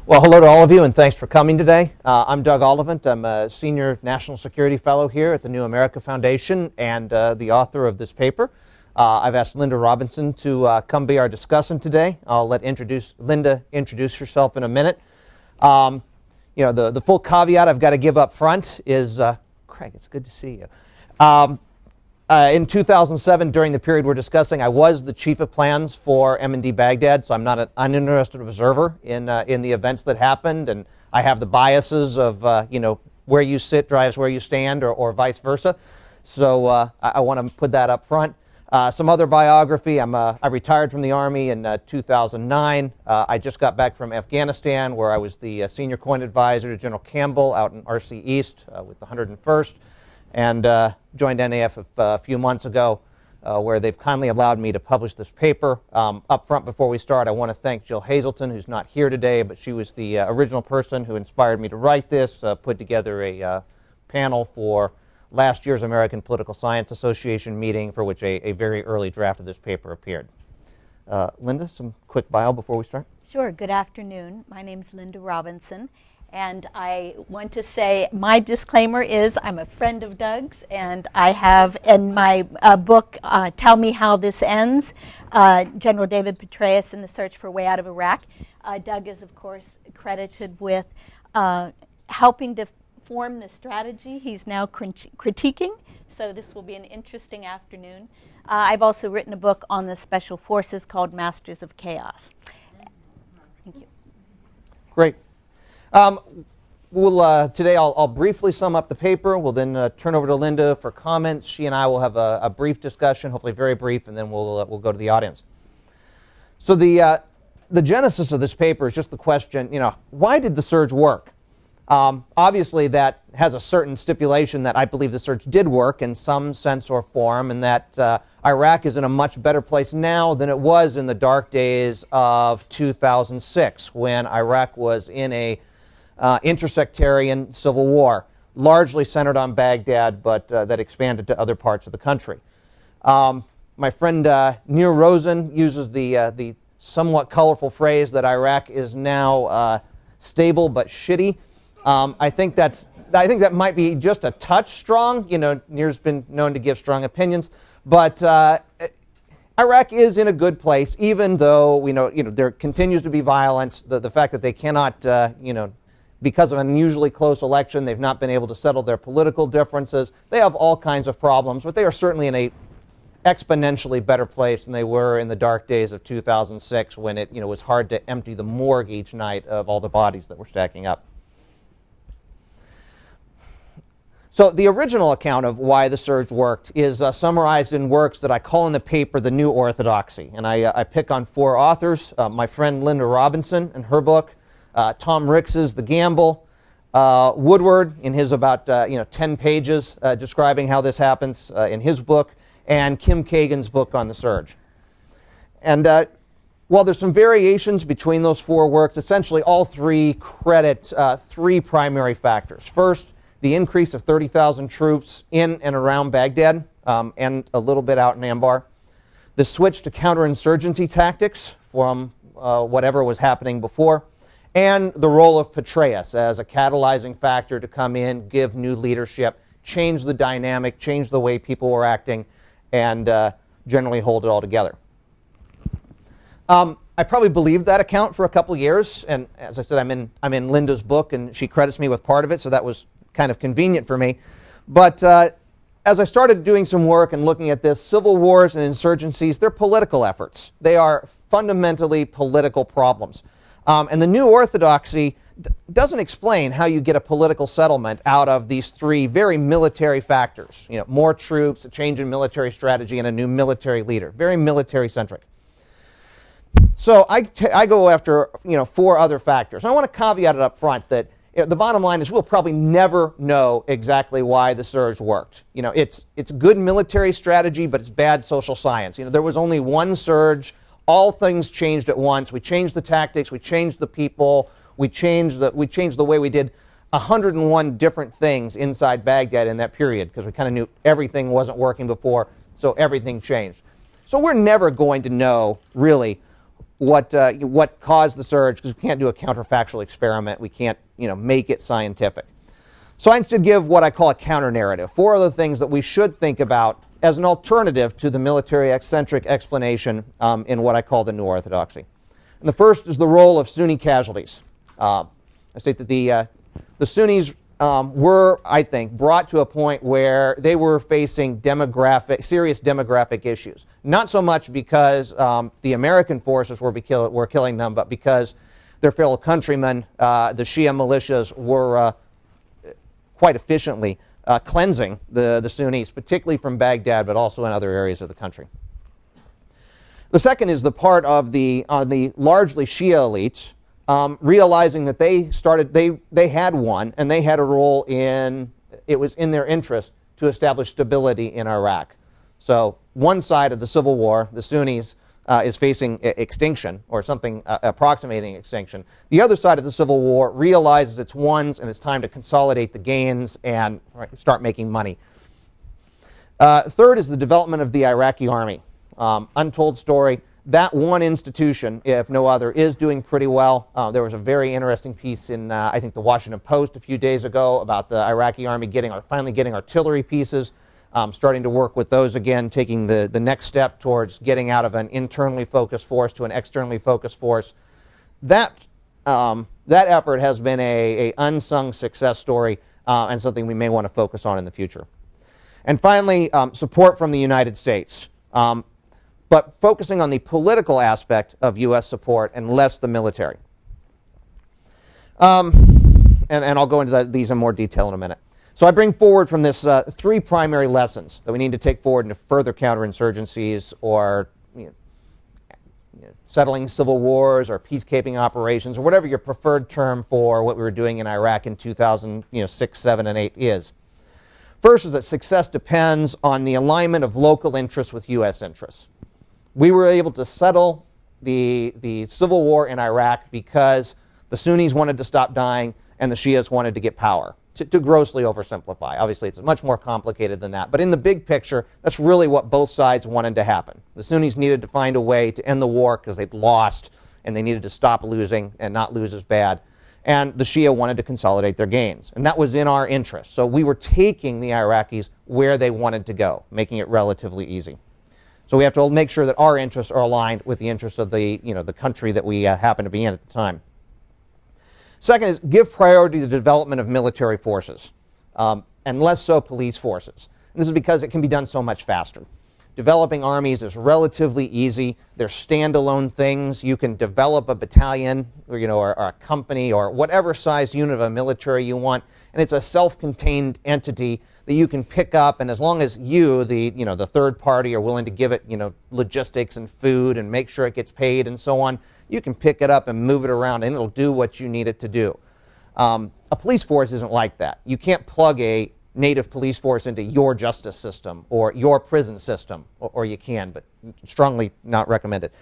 Well, hello to all of you, and thanks for coming today. I'm Doug Ollivant. I'm a Senior National Security Fellow here at the New America Foundation and the author of this paper. I've asked Linda Robinson to come be our discussant today. I'll let Linda introduce herself in a minute. You know, the full caveat I've got to give up front is, Craig, it's good to see you. In 2007, during the period we're discussing, I was the chief of plans for M&D Baghdad, so I'm not an uninterested observer in the events that happened, and I have the biases of, you know, where you sit drives where you stand, or vice versa. So I want to put that up front. Some other biography. I retired from the Army in 2009. I just got back from Afghanistan, where I was the senior coin advisor to General Campbell out in RC East with the 101st. And joined NAF a few months ago, where they've kindly allowed me to publish this paper. Up front, before we start, I want to thank Jill Hazelton, who's not here today, but she was the original person who inspired me to write this, put together a panel for last year's American Political Science Association meeting, for which a very early draft of this paper appeared. Linda, some quick bio before we start? Sure. Good afternoon. My name's Linda Robinson. And I want to say my disclaimer is I'm a friend of Doug's, and I have in my book, Tell Me How This Ends, General David Petraeus in the Search for a Way Out of Iraq. Doug is, of course, credited with helping to form the strategy he's now critiquing, so this will be an interesting afternoon. I've also written a book on the Special Forces called Masters of Chaos. Thank you. Great. Today I'll briefly sum up the paper. We'll then turn over to Linda for comments. She and I will have a brief discussion, hopefully very brief, and then we'll go to the audience. So the genesis of this paper is just the question, you know, why did the surge work? Obviously that has a certain stipulation that I believe the surge did work in some sense or form, and that Iraq is in a much better place now than it was in the dark days of 2006, when Iraq was in a intersectarian civil war, largely centered on Baghdad, but that expanded to other parts of the country. My friend Nir Rosen uses the somewhat colorful phrase that Iraq is now stable but shitty. I think that might be just a touch strong. You know, Nir's been known to give strong opinions, but Iraq is in a good place, even though we know, you know, there continues to be violence. The fact that they cannot, you know, because of an unusually close election, they've not been able to settle their political differences. They have all kinds of problems, but they are certainly in a exponentially better place than they were in the dark days of 2006, when it, you know, was hard to empty the morgue each night of all the bodies that were stacking up. So the original account of why the surge worked is summarized in works that I call in the paper the New Orthodoxy. And I pick on four authors: my friend Linda Robinson in her book, Tom Ricks's The Gamble, Woodward in his about 10 pages describing how this happens in his book, and Kim Kagan's book on the surge. And while there's some variations between those four works, essentially all three credit three primary factors. First, the increase of 30,000 troops in and around Baghdad and a little bit out in Anbar. The switch to counterinsurgency tactics from whatever was happening before. And the role of Petraeus as a catalyzing factor to come in, give new leadership, change the dynamic, change the way people were acting, and generally hold it all together. I probably believed that account for a couple years, and as I said, I'm in Linda's book, and she credits me with part of it, so that was kind of convenient for me. But as I started doing some work and looking at this, civil wars and insurgencies, they're political efforts. They are fundamentally political problems. And the New Orthodoxy doesn't explain how you get a political settlement out of these three very military factors. You know, more troops, a change in military strategy, and a new military leader. Very military-centric. So I go after, you know, four other factors. And I want to caveat it up front that the bottom line is we'll probably never know exactly why the surge worked. You know, it's good military strategy, but it's bad social science. You know, there was only one surge. All things changed at once. We changed the tactics. We changed the people. We changed the way we did 101 different things inside Baghdad in that period, because we kind of knew everything wasn't working before, so everything changed. So we're never going to know really what caused the surge, because we can't do a counterfactual experiment. We can't, make it scientific. So I instead give what I call a counter-narrative, 4 other things that we should think about as an alternative to the military-eccentric explanation in what I call the New Orthodoxy. And the first is the role of Sunni casualties. I state that the Sunnis were, I think, brought to a point where they were facing serious demographic issues. Not so much because the American forces were killing them, but because their fellow countrymen, the Shia militias, were quite efficiently cleansing the Sunnis, particularly from Baghdad, but also in other areas of the country. The second is the part of the largely Shia elites realizing that they had won, and they had a role in, it was in their interest to establish stability in Iraq. So one side of the civil war, the Sunnis, is facing extinction, or something approximating extinction. The other side of the civil war realizes it's won, and it's time to consolidate the gains and start making money. Third is the development of the Iraqi Army. Untold story. That one institution, if no other, is doing pretty well. There was a very interesting piece in, I think, the Washington Post a few days ago about the Iraqi Army finally getting artillery pieces, starting to work with those again, taking the next step towards getting out of an internally focused force to an externally focused force. That effort has been an unsung success story and something we may want to focus on in the future. And finally, support from the United States. But focusing on the political aspect of U.S. support and less the military. And I'll go into these in more detail in a minute. So I bring forward from this 3 primary lessons that we need to take forward into further counterinsurgencies, or settling civil wars, or peacekeeping operations, or whatever your preferred term for what we were doing in Iraq in 2006, 7, and 8 is. First is that success depends on the alignment of local interests with U.S. interests. We were able to settle the civil war in Iraq because the Sunnis wanted to stop dying and the Shias wanted to get power, to grossly oversimplify. Obviously, it's much more complicated than that. But in the big picture, that's really what both sides wanted to happen. The Sunnis needed to find a way to end the war because they'd lost, and they needed to stop losing and not lose as bad. And the Shia wanted to consolidate their gains. And that was in our interest. So we were taking the Iraqis where they wanted to go, making it relatively easy. So we have to make sure that our interests are aligned with the interests of the country that we happen to be in at the time. Second is give priority to the development of military forces, and less so police forces. And this is because it can be done so much faster. Developing armies is relatively easy. They're standalone things. You can develop a battalion, or a company, or whatever size unit of a military you want, and it's a self-contained entity that you can pick up. And as long as you, the third party, are willing to give it, logistics and food and make sure it gets paid and so on, you can pick it up and move it around, and it'll do what you need it to do. A police force isn't like that. You can't plug a native police force into your justice system or your prison system, or you can, but strongly not recommended.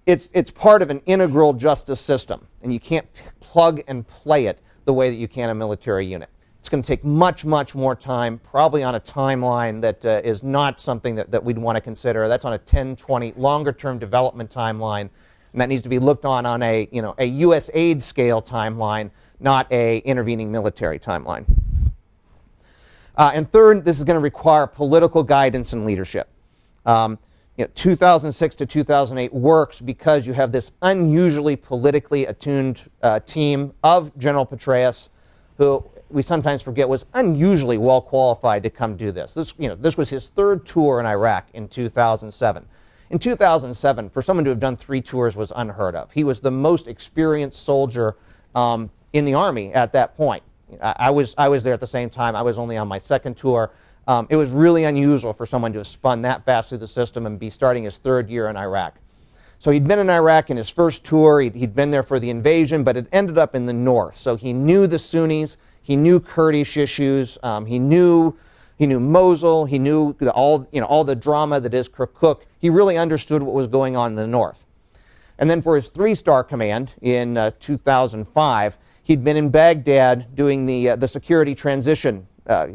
It's part of an integral justice system, and you can't plug and play it the way that you can a military unit. It's going to take much, much more time, probably on a timeline that is not something that we'd want to consider. That's on a 10, 20, longer-term development timeline, and that needs to be looked on a U.S. aid scale timeline, not a intervening military timeline. And third, this is going to require political guidance and leadership. 2006 to 2008 works because you have this unusually politically attuned team of General Petraeus, who we sometimes forget was unusually well qualified to come do this. This was his 3rd tour in Iraq in 2007. In 2007, for someone to have done 3 tours was unheard of. He was the most experienced soldier in the Army at that point. I was there at the same time. I was only on my 2nd tour. It was really unusual for someone to have spun that fast through the system and be starting his 3rd year in Iraq. So he'd been in Iraq in his 1st tour. He'd been there for the invasion, but it ended up in the north. So he knew the Sunnis. He knew Kurdish issues. He knew Mosul. He knew all the drama that is Kirkuk. He really understood what was going on in the north. And then for his 3-star command in 2005, he'd been in Baghdad doing the security transition,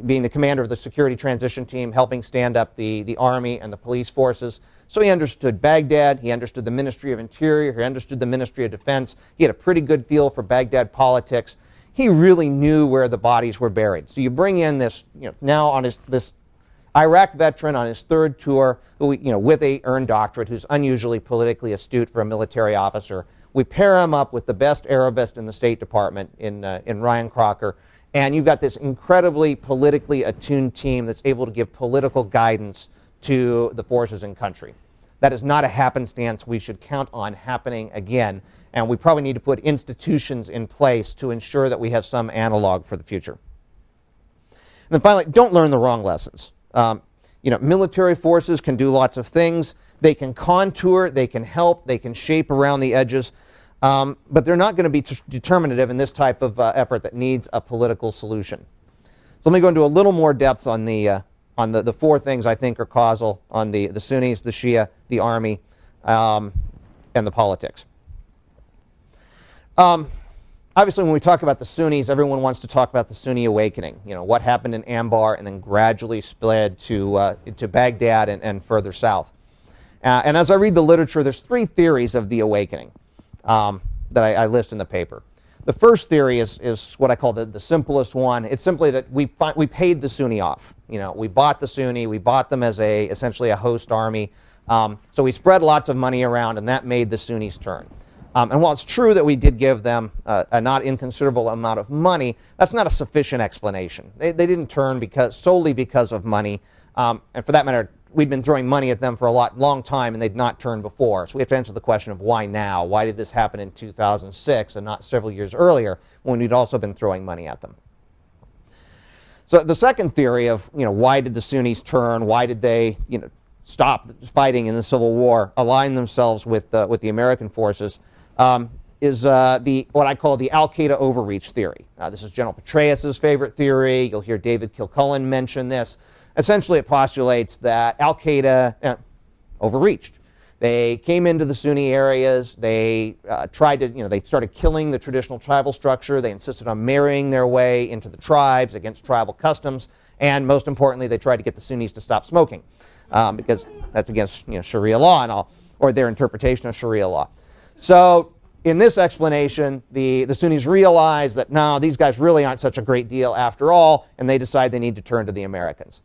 being the commander of the security transition team, helping stand up the army and the police forces. So he understood Baghdad, he understood the Ministry of Interior, he understood the Ministry of Defense. He had a pretty good feel for Baghdad politics. He really knew where the bodies were buried. So you bring in this, now on this Iraq veteran on his third tour, with a earned doctorate, who's unusually politically astute for a military officer. We pair him up with the best Arabist in the State Department in Ryan Crocker, and you've got this incredibly politically attuned team that's able to give political guidance to the forces in country. That is not a happenstance we should count on happening again, and we probably need to put institutions in place to ensure that we have some analog for the future. And then finally, don't learn the wrong lessons. Military forces can do lots of things. They can contour, they can help, they can shape around the edges, but they're not going to be determinative in this type of effort that needs a political solution. So let me go into a little more depth on the four things I think are causal on the Sunnis, the Shia, the army, and the politics. Obviously, when we talk about the Sunnis, everyone wants to talk about the Sunni Awakening. What happened in Anbar and then gradually spread to Baghdad and further south. And as I read the literature, there's three theories of the awakening that I list in the paper. The first theory is what I call the simplest one. It's simply that we paid the Sunni off. We bought the Sunni, we bought them as essentially a host army. So we spread lots of money around, and that made the Sunnis turn. And while it's true that we did give them a not inconsiderable amount of money, that's not a sufficient explanation. They didn't turn solely because of money. And for that matter, we'd been throwing money at them for a long time, and they'd not turned before. So we have to answer the question of why now? Why did this happen in 2006 and not several years earlier when we'd also been throwing money at them? So the second theory of why did the Sunnis turn? Why did they stop fighting in the Civil War, align themselves with the American forces? Is what I call the Al-Qaeda Overreach theory. This is General Petraeus' favorite theory. You'll hear David Kilcullen mention this. Essentially, it postulates that Al-Qaeda overreached. They came into the Sunni areas. They they started killing the traditional tribal structure. They insisted on marrying their way into the tribes against tribal customs. And most importantly, they tried to get the Sunnis to stop smoking because that's against Sharia law and all, or their interpretation of Sharia law. So in this explanation, the Sunnis realize that, no, these guys really aren't such a great deal after all, and they decide they need to turn to the Americans.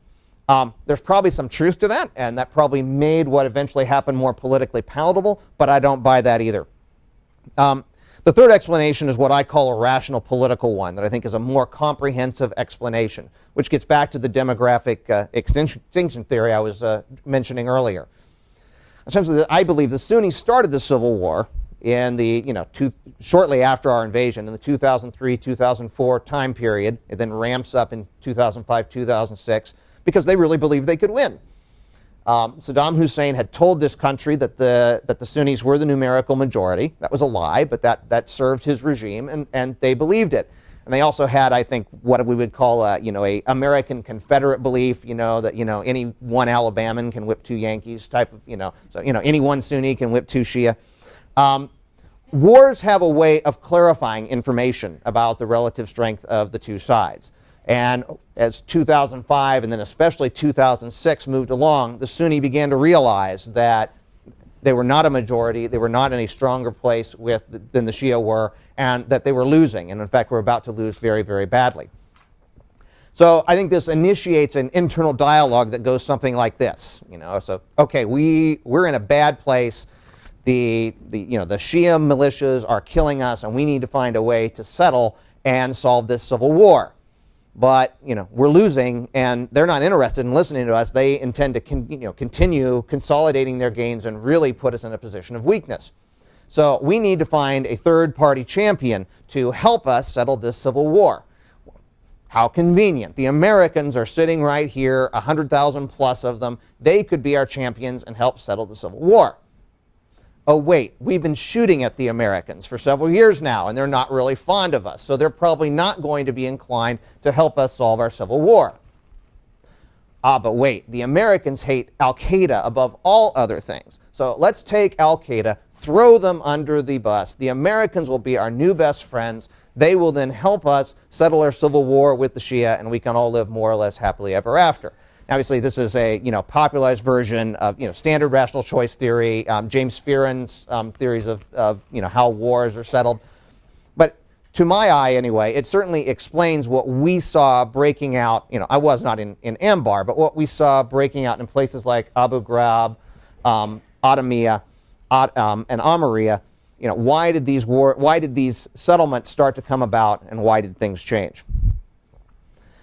There's probably some truth to that, and that probably made what eventually happened more politically palatable, but I don't buy that either. The third explanation is what I call a rational political one that I think is a more comprehensive explanation, which gets back to the demographic extinction theory I was mentioning earlier. Essentially, I believe the Sunnis started the Civil War in shortly after our invasion in the 2003-2004 time period. It then ramps up in 2005-2006 because they really believed they could win. Saddam Hussein had told this country that the Sunnis were the numerical majority. That was a lie, but that served his regime, and they believed it. And they also had, I think, what we would call a American Confederate belief, that any one Alabaman can whip two Yankees type of, so any one Sunni can whip two Shia. Wars have a way of clarifying information about the relative strength of the two sides. And as 2005 and then especially 2006 moved along, the Sunni began to realize that they were not a majority, they were not in a stronger place than the Shia were, and that they were losing, and in fact were about to lose very, very badly. So I think this initiates an internal dialogue that goes something like this. So okay, we're in a bad place. The Shia militias are killing us, and we need to find a way to settle and solve this civil war. But we're losing, and they're not interested in listening to us. They intend to continue consolidating their gains and really put us in a position of weakness. So we need to find a third-party champion to help us settle this civil war. How convenient. The Americans are sitting right here, 100,000 plus of them. They could be our champions and help settle the civil war. Oh wait, we've been shooting at the Americans for several years now, and they're not really fond of us, so they're probably not going to be inclined to help us solve our civil war. But wait, the Americans hate Al-Qaeda above all other things. So let's take Al-Qaeda, throw them under the bus. The Americans will be our new best friends. They will then help us settle our civil war with the Shia, and we can all live more or less happily ever after. Obviously, this is a popularized version of standard rational choice theory, James Fearon's theories of how wars are settled. But to my eye, anyway, it certainly explains what we saw breaking out. I was not in Anbar, but what we saw breaking out in places like Abu Ghraib, Adamiyah, and Amaria. Why did these settlements start to come about, and why did things change?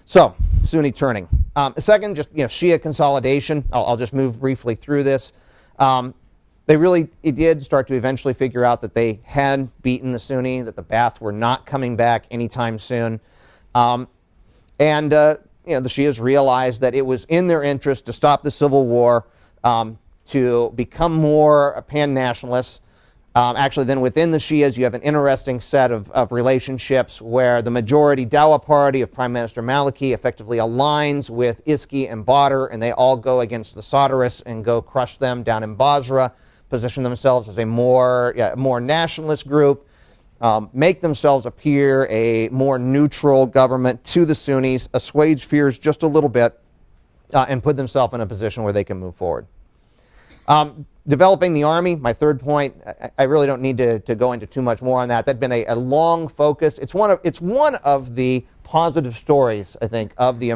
So, Sunni turning. Second, just Shia consolidation. I'll just move briefly through this. It did start to eventually figure out that they had beaten the Sunni, that the Ba'ath were not coming back anytime soon, and the Shias realized that it was in their interest to stop the civil war, to become more pan-nationalists. Actually, then within the Shias, you have an interesting set of relationships where the majority Dawa party of Prime Minister Maliki effectively aligns with Iski and Badr, and they all go against the Sadrists and go crush them down in Basra, position themselves as a more nationalist group, make themselves appear a more neutral government to the Sunnis, assuage fears just a little bit, and put themselves in a position where they can move forward. Developing the army, my third point. I really don't need to go into too much more on that. That'd been a long focus. It's one of the positive stories, I think, of the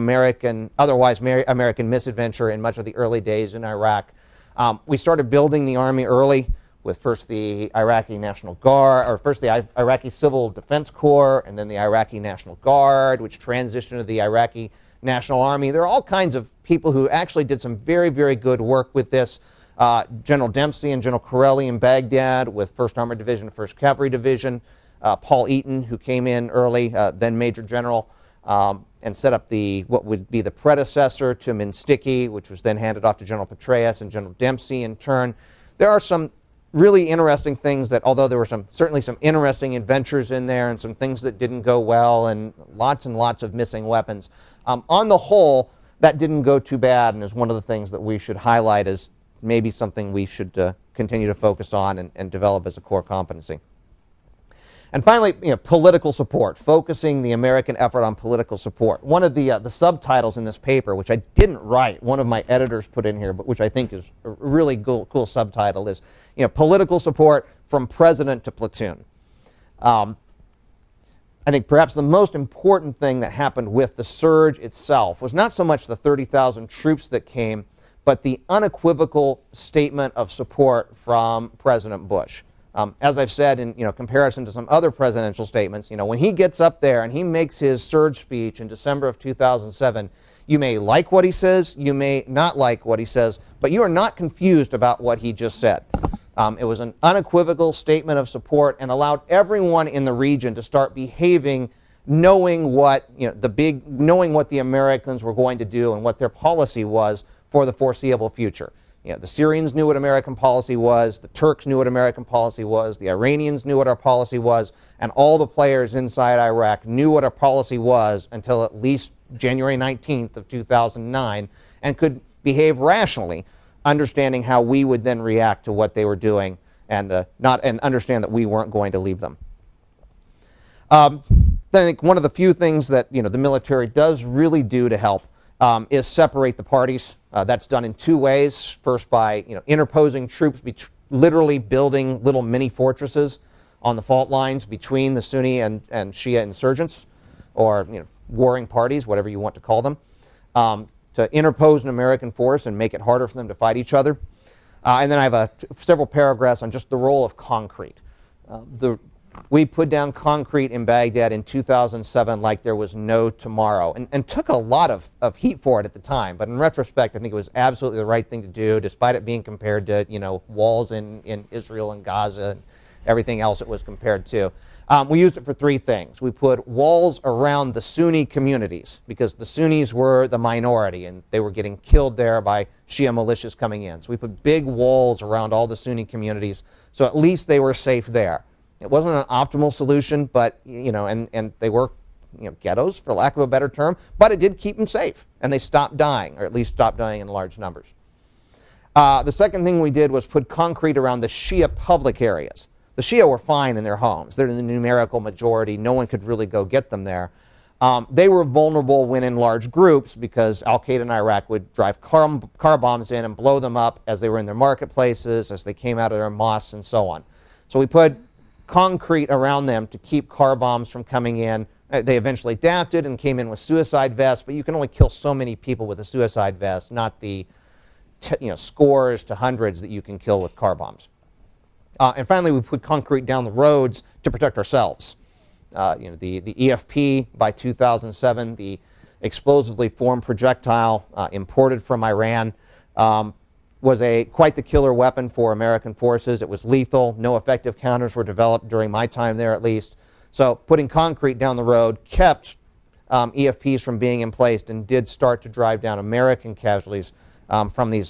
otherwise American misadventure in much of the early days in Iraq. We started building the army early with first the Iraqi National Guard, or first the Iraqi Civil Defense Corps, and then the Iraqi National Guard, which transitioned to the Iraqi National Army. There are all kinds of people who actually did some very, very good work with this. General Dempsey and General Corelli in Baghdad with 1st Armored Division, 1st Cavalry Division. Paul Eaton, who came in early, then Major General, and set up what would be the predecessor to Minsticky, which was then handed off to General Petraeus and General Dempsey in turn. There are some really interesting things that, although there were certainly some interesting adventures in there and some things that didn't go well and lots of missing weapons, on the whole, that didn't go too bad, and is one of the things that we should highlight as maybe something we should continue to focus on and develop as a core competency. And finally, political support, focusing the American effort on political support. One of the subtitles in this paper, which I didn't write, one of my editors put in here, but which I think is a really cool subtitle, is political support from president to platoon. I think perhaps the most important thing that happened with the surge itself was not so much the 30,000 troops that came, but the unequivocal statement of support from President Bush. As I've said in comparison to some other presidential statements, when he gets up there and he makes his surge speech in December of 2007, you may like what he says, you may not like what he says, but you are not confused about what he just said. It was an unequivocal statement of support and allowed everyone in the region to start behaving knowing what the Americans were going to do and what their policy was for the foreseeable future. The Syrians knew what American policy was, the Turks knew what American policy was, the Iranians knew what our policy was, and all the players inside Iraq knew what our policy was until at least January 19th of 2009, and could behave rationally, understanding how we would then react to what they were doing, and understand that we weren't going to leave them. Then I think one of the few things that the military does really do to help is separate the parties. That's done in two ways. First, by interposing troops, literally building little mini fortresses on the fault lines between the Sunni and Shia insurgents, or warring parties, whatever you want to call them, to interpose an American force and make it harder for them to fight each other. And then I have several paragraphs on just the role of concrete. We put down concrete in Baghdad in 2007 like there was no tomorrow, and took a lot of heat for it at the time. But in retrospect, I think it was absolutely the right thing to do, despite it being compared to walls in Israel and Gaza and everything else it was compared to. We used it for three things. We put walls around the Sunni communities, because the Sunnis were the minority and they were getting killed there by Shia militias coming in. So we put big walls around all the Sunni communities, so at least they were safe there. It wasn't an optimal solution, but and they were ghettos, for lack of a better term, but it did keep them safe, and they stopped dying, or at least stopped dying in large numbers. The second thing we did was put concrete around the Shia public areas. The Shia were fine in their homes. They're the numerical majority. No one could really go get them there. They were vulnerable when in large groups because al-Qaeda in Iraq would drive car bombs in and blow them up as they were in their marketplaces, as they came out of their mosques, and so on. So we put concrete around them to keep car bombs from coming in. They eventually adapted and came in with suicide vests, but you can only kill so many people with a suicide vest, not the scores to hundreds that you can kill with car bombs. And finally, we put concrete down the roads to protect ourselves. The EFP by 2007, the explosively formed projectile imported from Iran, was quite the killer weapon for American forces. It was lethal. No effective counters were developed during my time there, at least. So putting concrete down the road kept EFPs from being in place and did start to drive down American casualties from these.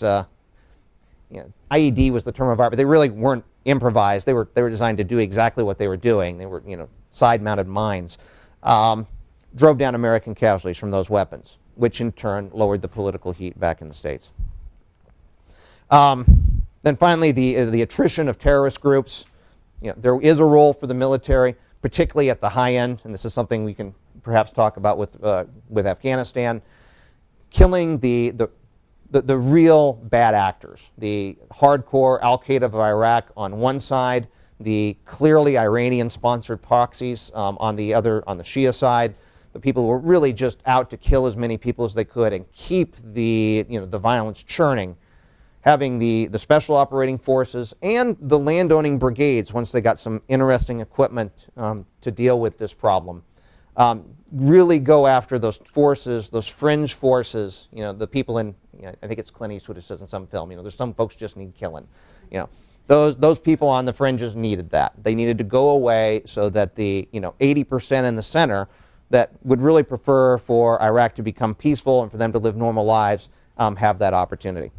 IED was the term of art, but they really weren't improvised. They were designed to do exactly what they were doing. They were side-mounted mines. Drove down American casualties from those weapons, which in turn lowered the political heat back in the States. Then finally, the attrition of terrorist groups. There is a role for the military, particularly at the high end, and this is something we can perhaps talk about with Afghanistan. Killing the real bad actors, the hardcore al-Qaeda of Iraq on one side, the clearly Iranian-sponsored proxies on the Shia side, the people who were really just out to kill as many people as they could and keep the violence churning. Having the special operating forces and the landowning brigades, once they got some interesting equipment to deal with this problem, really go after those forces, those fringe forces. The people in, I think it's Clint Eastwood who says in some film, there's some folks just need killing. Those people on the fringes needed that. They needed to go away so that the 80% in the center that would really prefer for Iraq to become peaceful and for them to live normal lives have that opportunity.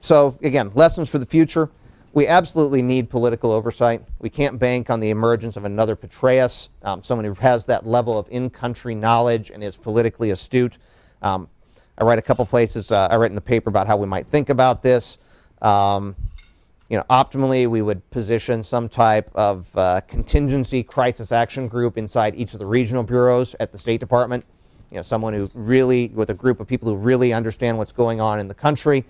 So again, lessons for the future. We absolutely need political oversight. We can't bank on the emergence of another Petraeus, someone who has that level of in-country knowledge and is politically astute. I write a couple places, I write in the paper about how we might think about this. Optimally, we would position some type of contingency crisis action group inside each of the regional bureaus at the State Department. Someone who really, with a group of people who really understand what's going on in the country.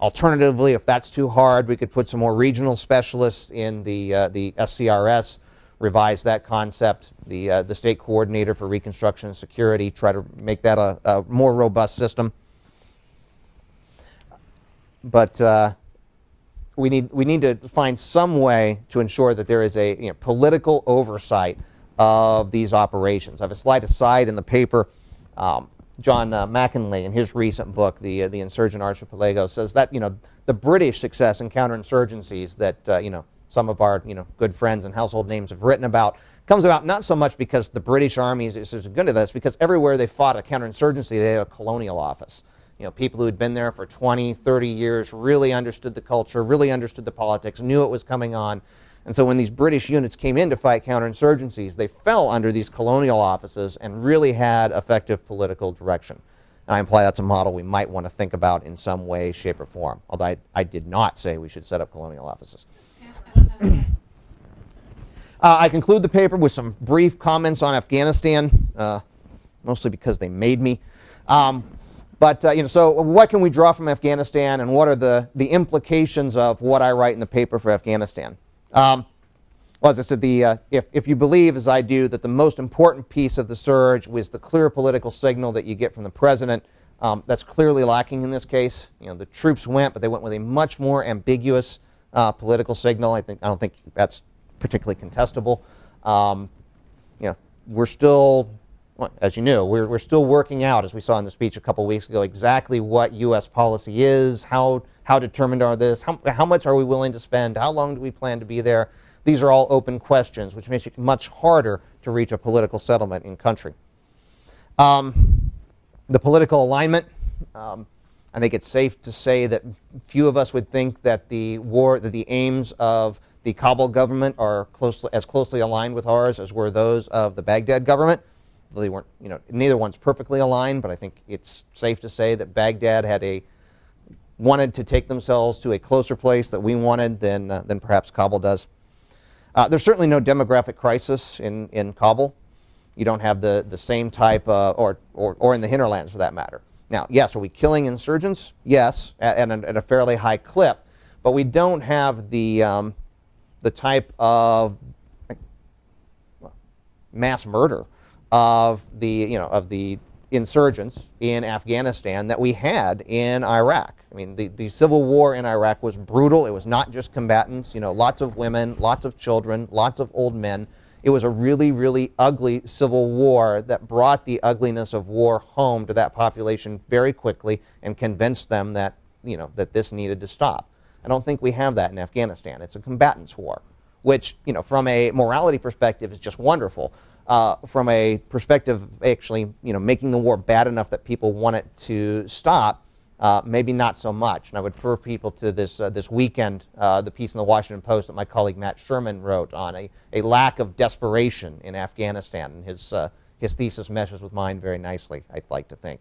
Alternatively, if that's too hard, we could put some more regional specialists in the SCRS, revise that concept, the State Coordinator for Reconstruction and Security, try to make that a more robust system. But we need to find some way to ensure that there is a political oversight of these operations. I have a slide aside in the paper. John McInley, in his recent book, The Insurgent Archipelago, says that the British success in counterinsurgencies that some of our good friends and household names have written about comes about not so much because the British Army is good at this, because everywhere they fought a counterinsurgency, they had a colonial office. People who had been there for 20, 30 years really understood the culture, really understood the politics, knew it was coming on. And so when these British units came in to fight counterinsurgencies, they fell under these colonial offices and really had effective political direction. And I imply that's a model we might want to think about in some way, shape, or form, although I did not say we should set up colonial offices. I conclude the paper with some brief comments on Afghanistan, mostly because they made me. So what can we draw from Afghanistan, and what are the implications of what I write in the paper for Afghanistan? Well, as I said, if you believe, as I do, that the most important piece of the surge was the clear political signal that you get from the president, that's clearly lacking in this case. The troops went, but they went with a much more ambiguous political signal. I don't think that's particularly contestable. We're still, as you knew, we're still working out, as we saw in the speech a couple weeks ago, exactly what U.S. policy is, how determined are this, how much are we willing to spend, how long do we plan to be there. These are all open questions, which makes it much harder to reach a political settlement in country. The political alignment, I think it's safe to say that few of us would think that the aims of the Kabul government are as closely aligned with ours as were those of the Baghdad government. They weren't, neither one's perfectly aligned, but I think it's safe to say that Baghdad wanted to take themselves to a closer place that we wanted than perhaps Kabul does. There's certainly no demographic crisis in Kabul. You don't have the same type, or in the hinterlands for that matter. Now, yes, are we killing insurgents? Yes, at a fairly high clip, but we don't have the type of mass murder of the insurgents in Afghanistan that we had in Iraq. I mean, the civil war in Iraq was brutal. It was not just combatants, lots of women, lots of children, lots of old men. It was a really, really ugly civil war that brought the ugliness of war home to that population very quickly and convinced them that, that this needed to stop. I don't think we have that in Afghanistan. It's a combatants war, which, from a morality perspective is just wonderful. From a perspective of actually, making the war bad enough that people want it to stop, maybe not so much. And I would refer people to this weekend, the piece in the Washington Post that my colleague Matt Sherman wrote on a lack of desperation in Afghanistan. And his thesis meshes with mine very nicely, I'd like to think.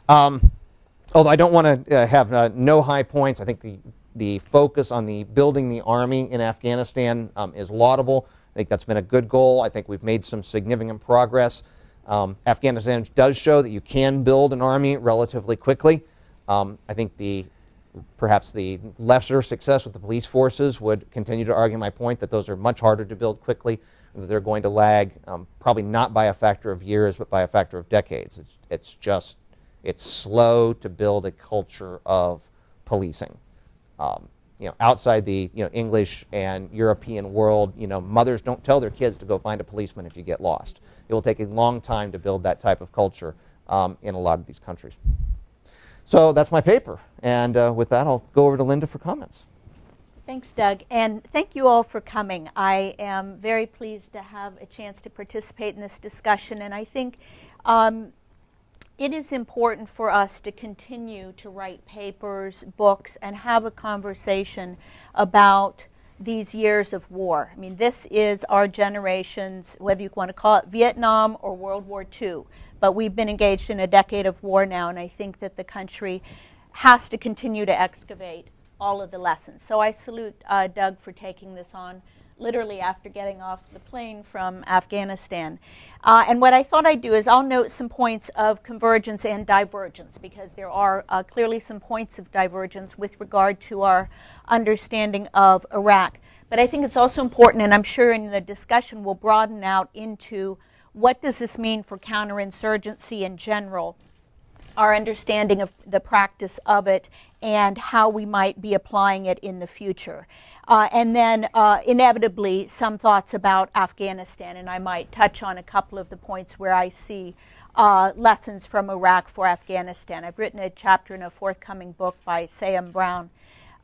Although I don't want to have no high points, I think the focus on the building the army in Afghanistan is laudable. I think that's been a good goal. I think we've made some significant progress. Afghanistan does show that you can build an army relatively quickly. I think perhaps the lesser success with the police forces would continue to argue my point that those are much harder to build quickly, that they're going to lag, probably not by a factor of years, but by a factor of decades. It's slow to build a culture of policing. Outside the English and European world, mothers don't tell their kids to go find a policeman if you get lost. It will take a long time to build that type of culture in a lot of these countries. So that's my paper, and with that I'll go over to Linda for comments. Thanks, Doug, and thank you all for coming. I am very pleased to have a chance to participate in this discussion, and I think it is important for us to continue to write papers, books, and have a conversation about these years of war. I mean, this is our generation's, whether you want to call it Vietnam or World War II, but we've been engaged in a decade of war now, and I think that the country has to continue to excavate all of the lessons. So I salute Doug for taking this on literally after getting off the plane from Afghanistan. And what I thought I'd do is I'll note some points of convergence and divergence, because there are clearly some points of divergence with regard to our understanding of Iraq. But I think it's also important, and I'm sure in the discussion we'll broaden out into what does this mean for counterinsurgency in general, our understanding of the practice of it, and how we might be applying it in the future. And then inevitably some thoughts about Afghanistan, and I might touch on a couple of the points where I see lessons from Iraq for Afghanistan. I've written a chapter in a forthcoming book by Sam Brown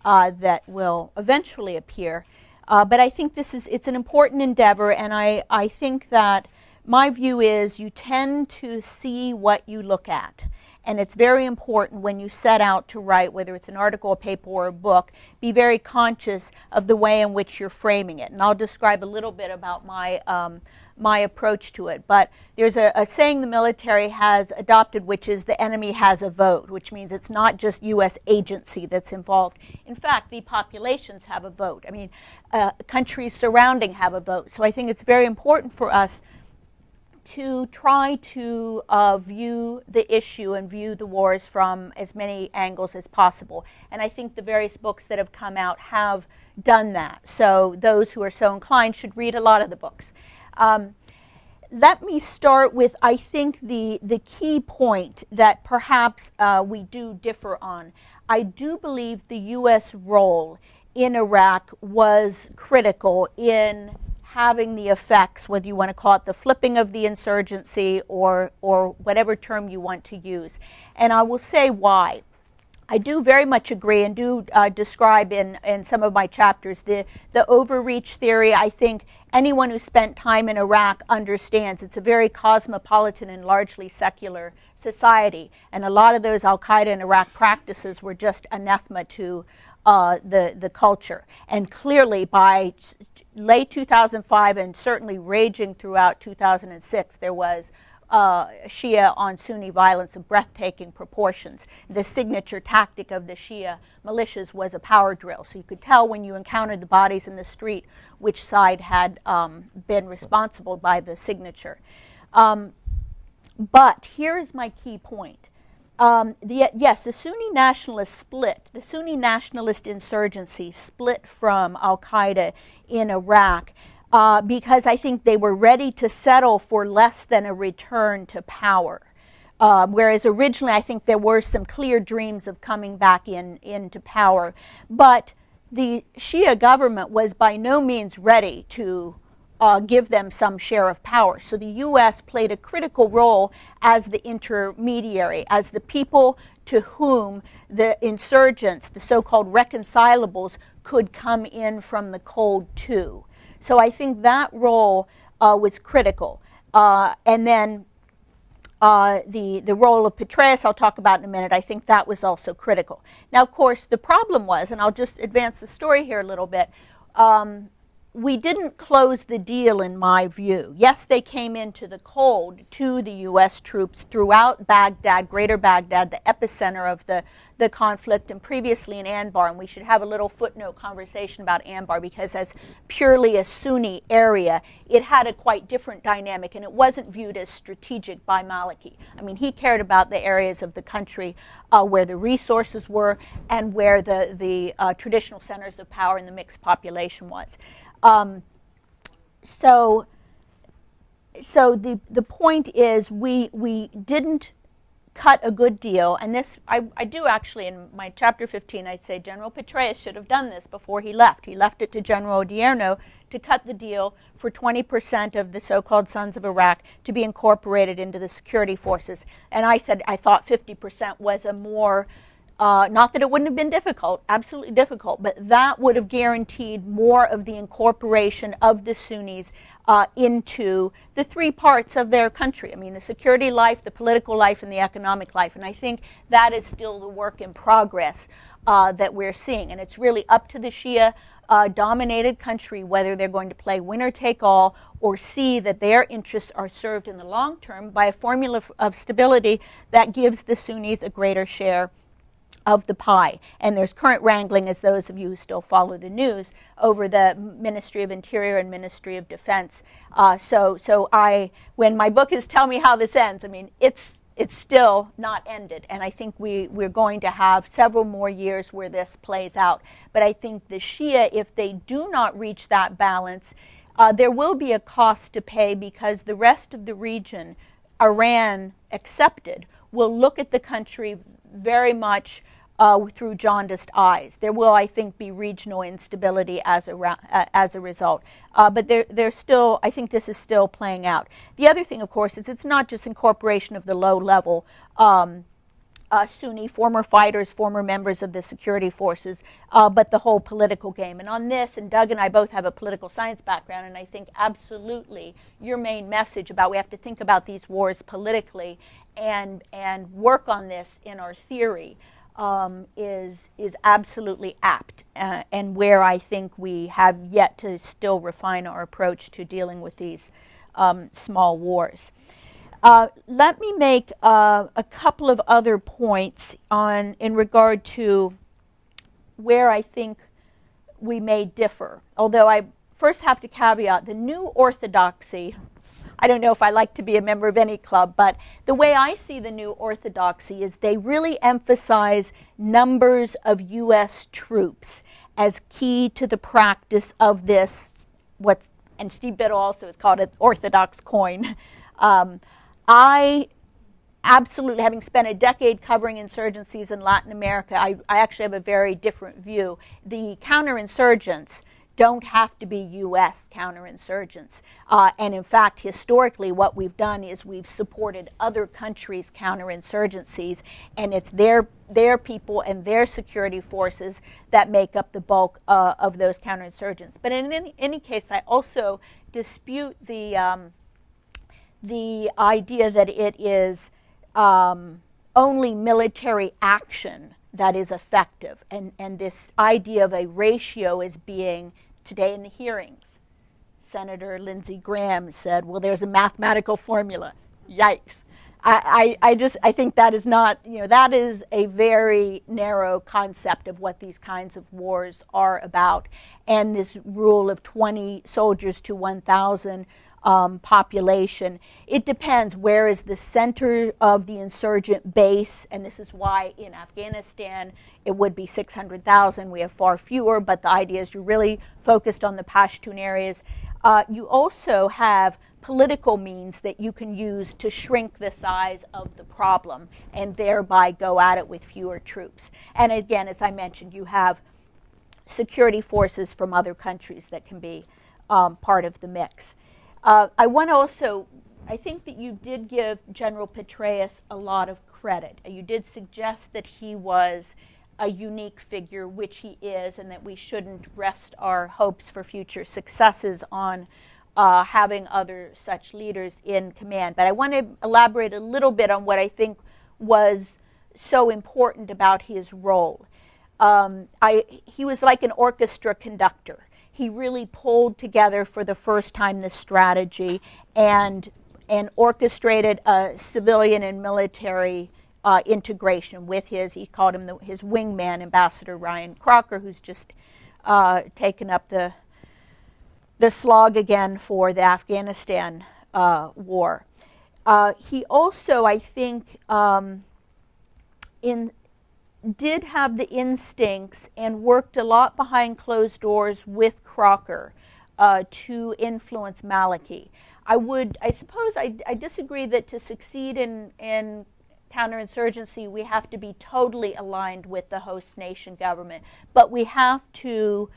that will eventually appear. But I think it's an important endeavor, and I think that my view is you tend to see what you look at. And it's very important when you set out to write, whether it's an article, a paper, or a book, be very conscious of the way in which you're framing it. And I'll describe a little bit about my approach to it. But there's a saying the military has adopted, which is the enemy has a vote, which means it's not just U.S. agency that's involved. In fact, the populations have a vote. I mean, countries surrounding have a vote. So I think it's very important for us to try to view the issue and view the wars from as many angles as possible. And I think the various books that have come out have done that. So those who are so inclined should read a lot of the books. Let me start with, I think, the key point that perhaps we do differ on. I do believe the U.S. role in Iraq was critical in having the effects, whether you want to call it the flipping of the insurgency or whatever term you want to use. And I will say why. I do very much agree and do describe in some of my chapters the overreach theory. I think anyone who spent time in Iraq understands it's a very cosmopolitan and largely secular society. And a lot of those al-Qaeda in Iraq practices were just anathema to the culture. And clearly by late 2005 and certainly raging throughout 2006, there was Shia on Sunni violence of breathtaking proportions. The signature tactic of the Shia militias was a power drill. So you could tell when you encountered the bodies in the street which side had been responsible by the signature. But here is my key point. Yes, the Sunni nationalists split. The Sunni nationalist insurgency split from al-Qaeda in Iraq because I think they were ready to settle for less than a return to power. Whereas originally I think there were some clear dreams of coming back into power. But the Shia government was by no means ready to give them some share of power. So the U.S. played a critical role as the intermediary, as the people to whom the insurgents, the so-called reconcilables, could come in from the cold too. So I think that role was critical. And then the role of Petraeus, I'll talk about in a minute, I think that was also critical. Now, of course, the problem was, and I'll just advance the story here a little bit, we didn't close the deal in my view. Yes, they came into the cold to the U.S. troops throughout Baghdad, greater Baghdad, the epicenter of the conflict, and previously in Anbar. And we should have a little footnote conversation about Anbar because as purely a Sunni area, it had a quite different dynamic and it wasn't viewed as strategic by Maliki. I mean, he cared about the areas of the country where the resources were and where the traditional centers of power in the mixed population was. So the point is we didn't cut a good deal, and this I do actually in my chapter 15 I say General Petraeus should have done this before he left. He left it to General Odierno to cut the deal for 20% of the so-called Sons of Iraq to be incorporated into the security forces, and I said I thought 50% was a more not that it wouldn't have been difficult, absolutely difficult, but that would have guaranteed more of the incorporation of the Sunnis into the three parts of their country. I mean, the security life, the political life, and the economic life. And I think that is still the work in progress that we're seeing. And it's really up to the Shia dominated country whether they're going to play winner take all or see that their interests are served in the long term by a formula of stability that gives the Sunnis a greater share of the pie. And there's current wrangling, as those of you who still follow the news, over the Ministry of Interior and Ministry of Defense. When my book is Tell Me How This Ends, I mean, it's still not ended. And I think we're going to have several more years where this plays out. But I think the Shia, if they do not reach that balance, there will be a cost to pay because the rest of the region, Iran accepted, will look at the country very much through jaundiced eyes. There will, I think, be regional instability as a result. But there's still, I think this is still playing out. The other thing, of course, is it's not just incorporation of the low-level Sunni former fighters, former members of the security forces, but the whole political game. And on this, and Doug and I both have a political science background, and I think absolutely your main message about we have to think about these wars politically and work on this in our theory is absolutely apt, and where I think we have yet to still refine our approach to dealing with these small wars. Let me make a couple of other points in regard to where I think we may differ. Although I first have to caveat the new orthodoxy. I don't know if I like to be a member of any club, but the way I see the new orthodoxy is they really emphasize numbers of U.S. troops as key to the practice of this, and Steve Biddle also has called it orthodox coin. I absolutely, having spent a decade covering insurgencies in Latin America, I actually have a very different view. The counterinsurgents don't have to be U.S. counterinsurgents. And in fact, historically, what we've done is we've supported other countries' counterinsurgencies, and it's their people and their security forces that make up the bulk of those counterinsurgents. But in any case, I also dispute the idea that it is only military action that is effective, and this idea of a ratio as being, today in the hearings, Senator Lindsey Graham said, well, there's a mathematical formula. Yikes. I think that is not, that is a very narrow concept of what these kinds of wars are about. And this rule of 20 soldiers to 1,000 population, it depends where is the center of the insurgent base, and this is why in Afghanistan it would be 600,000. We have far fewer, but the idea is you're really focused on the Pashtun areas. You also have political means that you can use to shrink the size of the problem and thereby go at it with fewer troops. And again, as I mentioned, you have security forces from other countries that can be part of the mix. I want to also, I think that you did give General Petraeus a lot of credit. You did suggest that he was a unique figure, which he is, and that we shouldn't rest our hopes for future successes on having other such leaders in command. But I want to elaborate a little bit on what I think was so important about his role. He was like an orchestra conductor. He really pulled together for the first time this strategy and orchestrated a civilian and military integration with he called him his wingman, Ambassador Ryan Crocker, who's just taken up the slog again for the Afghanistan war. He also, I think, did have the instincts and worked a lot behind closed doors with Crocker to influence Maliki. I suppose I disagree that to succeed in counterinsurgency we have to be totally aligned with the host nation government, but we have to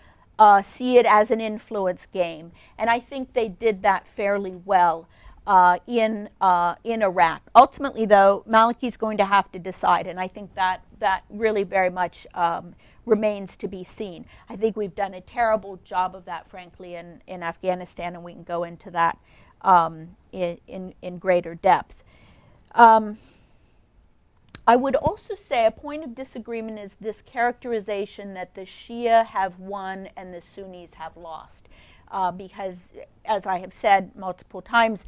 see it as an influence game, and I think they did that fairly well in Iraq. Ultimately, though, Maliki's going to have to decide, and I think that really very much remains to be seen. I think we've done a terrible job of that, frankly, in Afghanistan, and we can go into that in greater depth. I would also say a point of disagreement is this characterization that the Shia have won and the Sunnis have lost. Because, as I have said multiple times,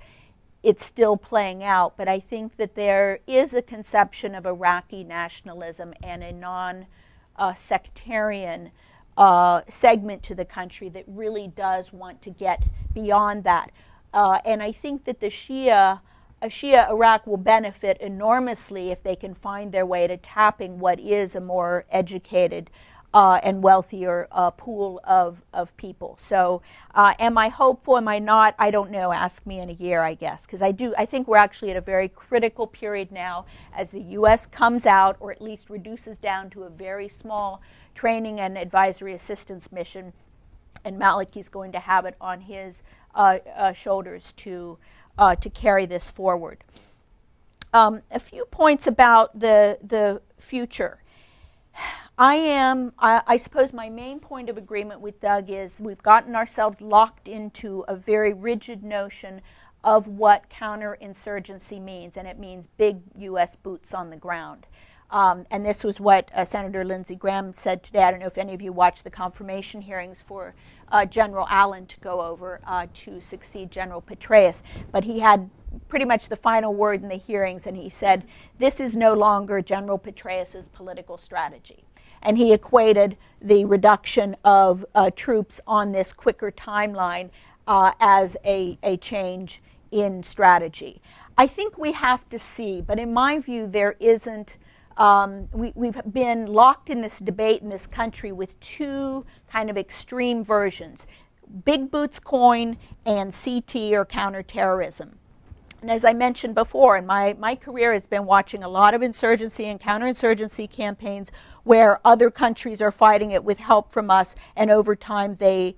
it's still playing out. But I think that there is a conception of Iraqi nationalism and a non-sectarian segment to the country that really does want to get beyond that. And I think that the Shia Iraq will benefit enormously if they can find their way to tapping what is a more educated and wealthier pool of people. So am I hopeful? Am I not? I don't know. Ask me in a year, I guess. Because I think we're actually at a very critical period now as the U.S. comes out, or at least reduces down to a very small training and advisory assistance mission. And Maliki's going to have it on his shoulders to carry this forward. A few points about the future. I suppose my main point of agreement with Doug is we've gotten ourselves locked into a very rigid notion of what counterinsurgency means, and it means big U.S. boots on the ground. And this was what Senator Lindsey Graham said today. I don't know if any of you watched the confirmation hearings for General Allen to go over to succeed General Petraeus, but he had pretty much the final word in the hearings, and he said, this is no longer General Petraeus's political strategy. And he equated the reduction of troops on this quicker timeline as a change in strategy. I think we have to see, but in my view, there isn't. We've been locked in this debate in this country with two kind of extreme versions, big boots coin and CT or counterterrorism. And as I mentioned before, and my career has been watching a lot of insurgency and counterinsurgency campaigns where other countries are fighting it with help from us, and over time they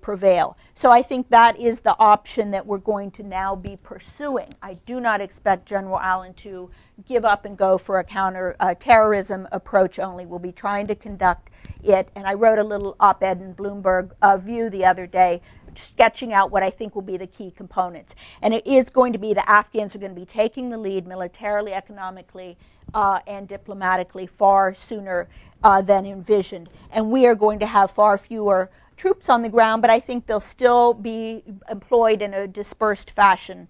prevail. So I think that is the option that we're going to now be pursuing. I do not expect General Allen to give up and go for a counter-terrorism approach only. We'll be trying to conduct it. And I wrote a little op-ed in Bloomberg View the other day sketching out what I think will be the key components. And it is going to be the Afghans are going to be taking the lead militarily, economically, and diplomatically far sooner than envisioned. And we are going to have far fewer troops on the ground, but I think they'll still be employed in a dispersed fashion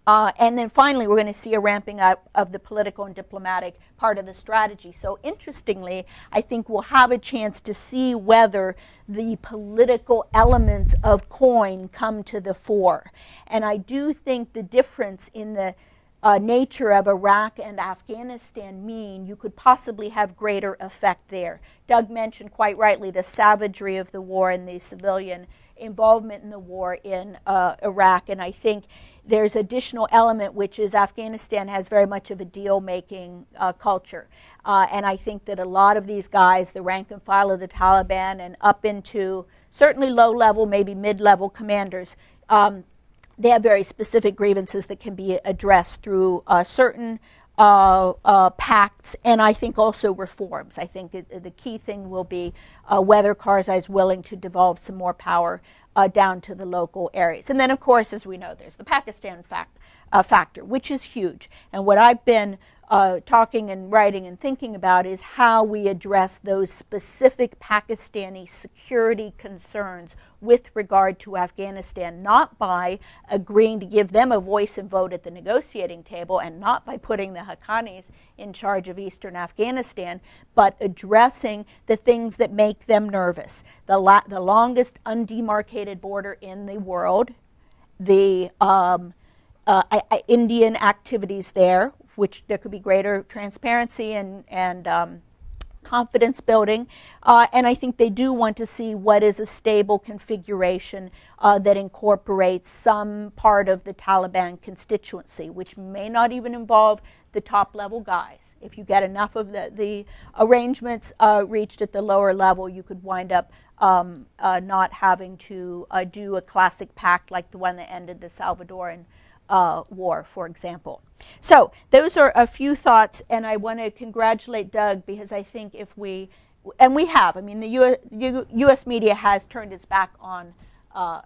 And then finally, we're going to see a ramping up of the political and diplomatic part of the strategy. So interestingly, I think we'll have a chance to see whether the political elements of COIN come to the fore. And I do think the difference in the nature of Iraq and Afghanistan mean you could possibly have greater effect there. Doug mentioned quite rightly the savagery of the war and the civilian involvement in the war in Iraq, and I think there's additional element, which is Afghanistan has very much of a deal-making culture. And I think that a lot of these guys, the rank and file of the Taliban and up into certainly low-level, maybe mid-level commanders, they have very specific grievances that can be addressed through certain pacts, and I think also reforms. I think the key thing will be whether Karzai is willing to devolve some more power down to the local areas. And then, of course, as we know, there's the Pakistan factor, which is huge. And what I've been talking and writing and thinking about is how we address those specific Pakistani security concerns with regard to Afghanistan, not by agreeing to give them a voice and vote at the negotiating table and not by putting the Haqqanis in charge of eastern Afghanistan, but addressing the things that make them nervous. The longest undemarcated border in the world, the Indian activities there, which there could be greater transparency and confidence building. And I think they do want to see what is a stable configuration that incorporates some part of the Taliban constituency, which may not even involve the top level guys. If you get enough of the arrangements reached at the lower level, you could wind up not having to do a classic pact like the one that ended the Salvadoran war, for example. So those are a few thoughts, and I want to congratulate Doug because I think if we, and we have, I mean the U.S. media has turned its back on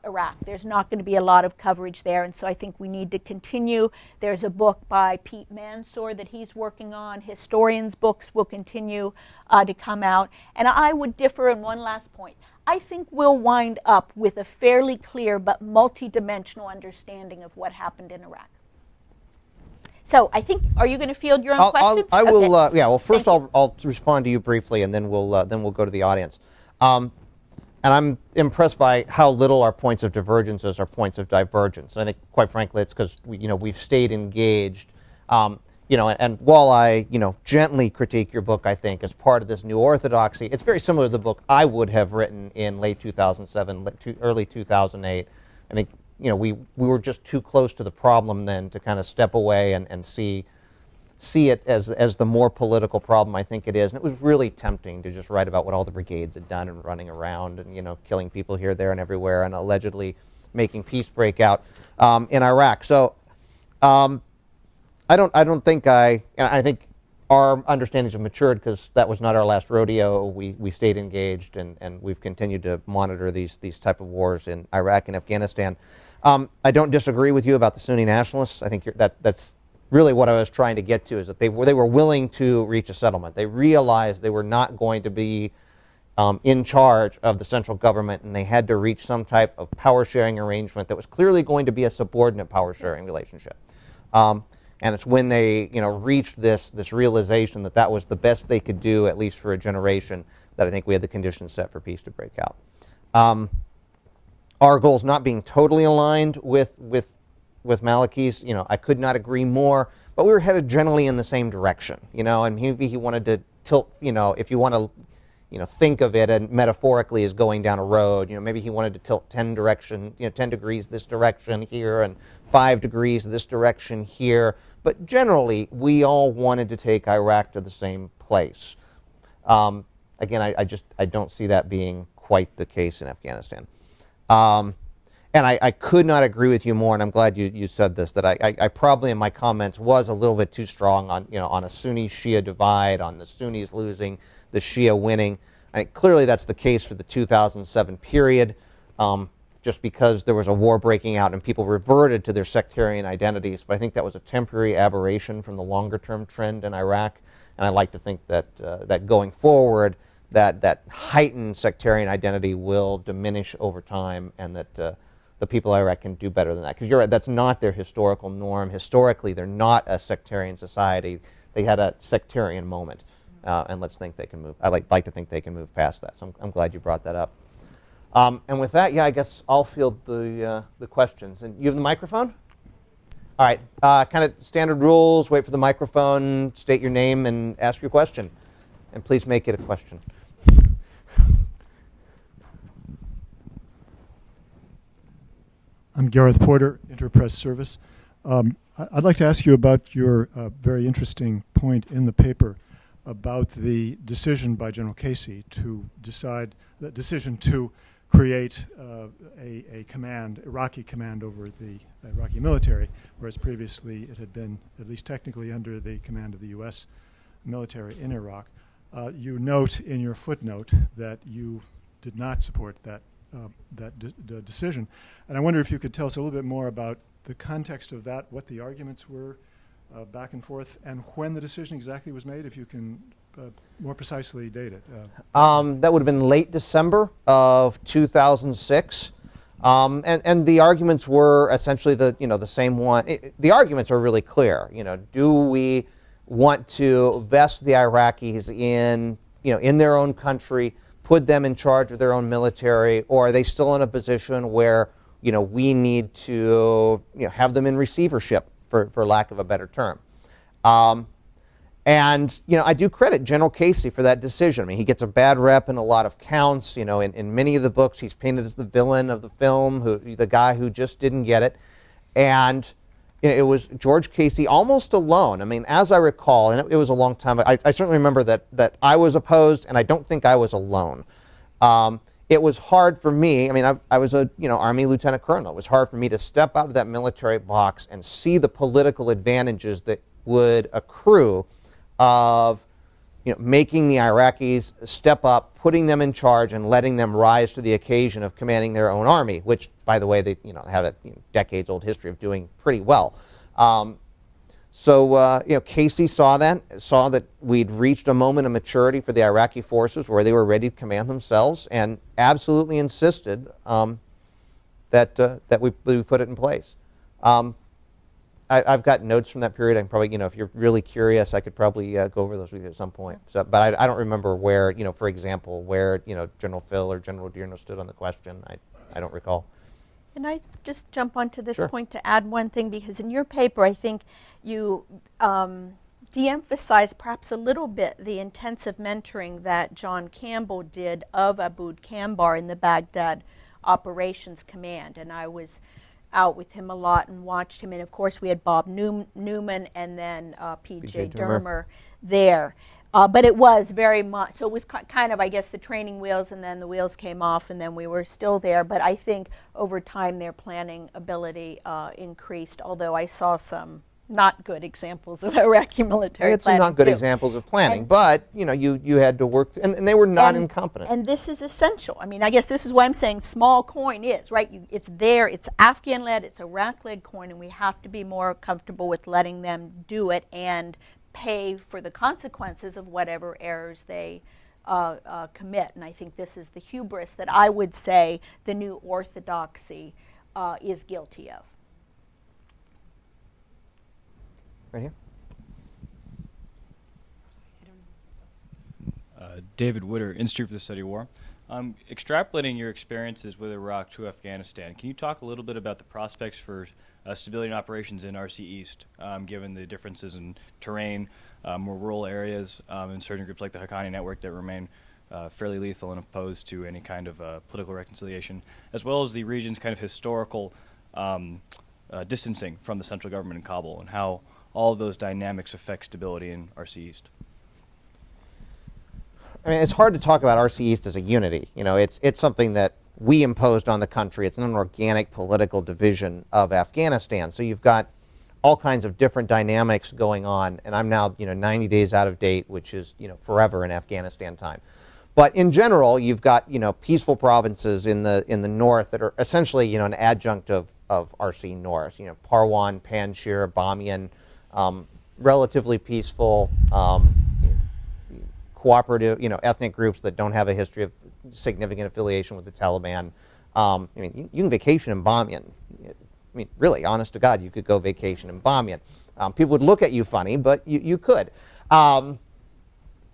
Iraq. There's not going to be a lot of coverage there, and so I think we need to continue. There's a book by Pete Mansour that he's working on. Historians' books will continue to come out, and I would differ in one last point. I think we'll wind up with a fairly clear but multidimensional understanding of what happened in Iraq. So I think, are you going to field your own questions? I will. Okay. Yeah. Well, first I'll respond to you briefly, and then we'll go to the audience. And I'm impressed by how little our points of divergence are points of divergence. And I think, quite frankly, it's because we've stayed engaged. And while I gently critique your book, I think as part of this new orthodoxy, it's very similar to the book I would have written in late 2007, early 2008. I think we were just too close to the problem then to kind of step away and see it as the more political problem I think it is. And it was really tempting to just write about what all the brigades had done and running around and killing people here, there, and everywhere, and allegedly making peace break out in Iraq. So I think our understandings have matured because that was not our last rodeo. We stayed engaged and we've continued to monitor these type of wars in Iraq and Afghanistan. I don't disagree with you about the Sunni nationalists. I think that's really what I was trying to get to, is that they were willing to reach a settlement. They realized they were not going to be in charge of the central government, and they had to reach some type of power sharing arrangement that was clearly going to be a subordinate power sharing relationship. And it's when they reached this realization that was the best they could do, at least for a generation, that I think we had the conditions set for peace to break out. Our goals not being totally aligned with Maliki's, I could not agree more, but we were headed generally in the same direction, and maybe he wanted to tilt, if you want to, think of it and metaphorically as going down a road, maybe he wanted to tilt 10 degrees this direction here and 5 degrees this direction here, but generally we all wanted to take Iraq to the same place. Again, I don't see that being quite the case in Afghanistan. And I could not agree with you more, and I'm glad you said this, that I probably in my comments was a little bit too strong on, on a Sunni-Shia divide, on the Sunnis losing, the Shia winning. I think clearly that's the case for the 2007 period, just because there was a war breaking out and people reverted to their sectarian identities. But I think that was a temporary aberration from the longer-term trend in Iraq, and I like to think that that going forward, that heightened sectarian identity will diminish over time, and that the people of Iraq can do better than that. Because you're right, that's not their historical norm. Historically, they're not a sectarian society. They had a sectarian moment, and let's think they can move. I like to think they can move past that. So I'm glad you brought that up. And with that, yeah, I guess I'll field the questions. And you have the microphone? All right. Kind of standard rules. Wait for the microphone. State your name and ask your question. And please make it a question. I'm Gareth Porter, Interpress Service. I'd like to ask you about your very interesting point in the paper about the decision by General Casey to decide, the decision to create a command, Iraqi command over the Iraqi military, whereas previously it had been, at least technically, under the command of the U.S. military in Iraq. You note in your footnote that you did not support that decision. And I wonder if you could tell us a little bit more about the context of that, what the arguments were back and forth, and when the decision exactly was made, if you can more precisely date it. That would have been late December of 2006. And the arguments were essentially the same one. The arguments are really clear. Do we want to vest the Iraqis in their own country, put them in charge of their own military, or are they still in a position where we need to have them in receivership, for lack of a better term? And I do credit General Casey for that decision. I mean, he gets a bad rep in a lot of counts. In many of the books, he's painted as the villain of the film, the guy who just didn't get it. And it was George Casey almost alone. I mean, as I recall, and it was a long time, I certainly remember that I was opposed, and I don't think I was alone. It was hard for me. I mean, I was a Army lieutenant colonel. It was hard for me to step out of that military box and see the political advantages that would accrue of making the Iraqis step up, putting them in charge, and letting them rise to the occasion of commanding their own army, which, by the way, they had a decades-old history of doing pretty well. So Casey saw that we'd reached a moment of maturity for the Iraqi forces where they were ready to command themselves, and absolutely insisted that we put it in place. I've got notes from that period. I can probably, if you're really curious, I could probably go over those with you at some point. So, but I don't remember where, for example, where General Phil or General Dearno stood on the question. I don't recall. Can I just jump onto this point to add one thing? Because in your paper, I think you de-emphasize perhaps a little bit the intensive mentoring that John Campbell did of Aboud Kambar in the Baghdad Operations Command. And I was out with him a lot and watched him. And of course, we had Bob Newman and then P.J. Dermer there. But it was very much, so it was kind of, I guess, the training wheels, and then the wheels came off, and then we were still there. But I think over time their planning ability increased, although I saw some not good examples of Iraqi military planning. It's not good examples of planning, but you had to work, and they were not incompetent. And this is essential. I mean, I guess this is why I'm saying small coin is, right? It's there, it's Afghan-led, it's Iraq-led coin, and we have to be more comfortable with letting them do it and pay for the consequences of whatever errors they commit. And I think this is the hubris that I would say the new orthodoxy is guilty of. Right here. David Witter, Institute for the Study of War. Extrapolating your experiences with Iraq to Afghanistan, can you talk a little bit about the prospects for civilian operations in RC East, given the differences in terrain, more rural areas, insurgent groups like the Haqqani Network that remain fairly lethal and opposed to any kind of political reconciliation, as well as the region's kind of historical distancing from the central government in Kabul, and how all of those dynamics affect stability in RC East? I mean, it's hard to talk about RC East as a unity. It's something that we imposed on the country. It's an organic political division of Afghanistan. So you've got all kinds of different dynamics going on, and I'm now 90 days out of date, which is forever in Afghanistan time. But in general, you've got peaceful provinces in the north that are essentially an adjunct of RC North. Parwan, Panjshir, Bamiyan, relatively peaceful, cooperative, ethnic groups that don't have a history of significant affiliation with the Taliban. I mean, you can vacation in Bamiyan. I mean, really, honest to God, you could go vacation in Bamiyan. People would look at you funny, but you could.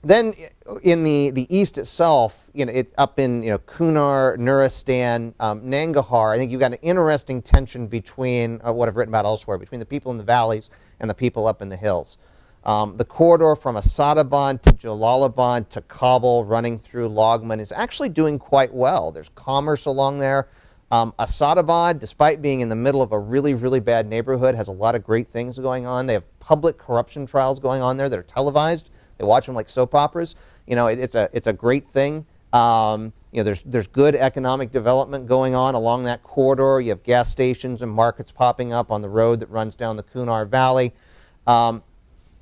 Then in the east itself, up in Kunar, Nuristan, Nangarhar, I think you've got an interesting tension between what I've written about elsewhere, between the people in the valleys and the people up in the hills. The corridor from Asadabad to Jalalabad to Kabul running through Logman is actually doing quite well. There's commerce along there. Asadabad, despite being in the middle of a really, really bad neighborhood, has a lot of great things going on. They have public corruption trials going on there that are televised. They watch them like soap operas. It's a great thing. There's good economic development going on along that corridor. You have gas stations and markets popping up on the road that runs down the Kunar Valley.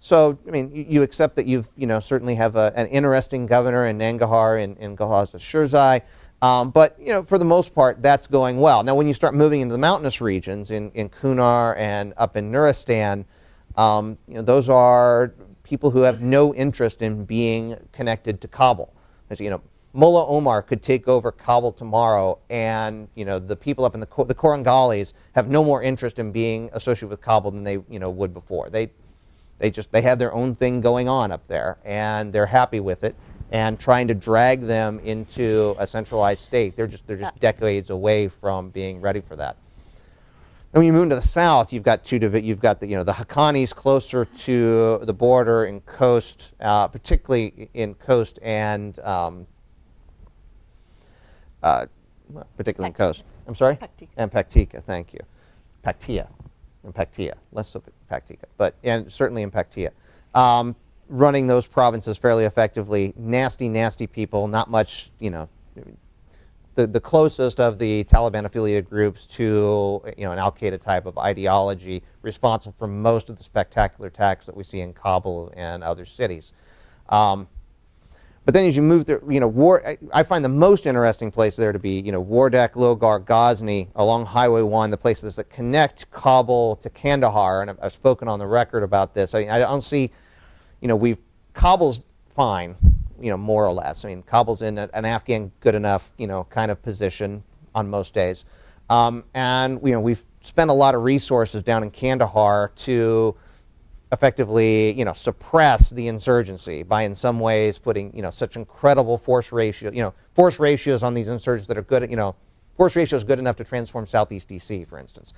So, I mean, you accept that you've, certainly have an interesting governor in Nangarhar and Galatasaray. But, for the most part, that's going well. Now, when you start moving into the mountainous regions in Kunar and up in Nuristan, those are people who have no interest in being connected to Kabul. As Mullah Omar could take over Kabul tomorrow, and the people up in the Korangalis have no more interest in being associated with Kabul than they would before. They have their own thing going on up there, and they're happy with it. And trying to drag them into a centralized state, they're just decades away from being ready for that. And when you move to the south, you've got the Haqqanis closer to the border in Khost, particularly in Khost and particularly in Khost. I'm sorry? Paktika. And Paktika, thank you. Paktia. And Paktia, less so Paktika, and certainly in Paktia. Running those provinces fairly effectively. Nasty, nasty people, not much, the closest of the Taliban-affiliated groups to, an al-Qaeda type of ideology, responsible for most of the spectacular attacks that we see in Kabul and other cities. But then as you move through, I find the most interesting place there to be, Wardak, Logar, Ghazni, along Highway 1, the places that connect Kabul to Kandahar, and I've spoken on the record about this. I don't see, Kabul's fine, more or less. I mean, Kabul's in an Afghan good enough, kind of position on most days. And, we've spent a lot of resources down in Kandahar to effectively, suppress the insurgency by in some ways putting, such incredible force ratios on these insurgents that are good, force ratios good enough to transform Southeast DC, for instance.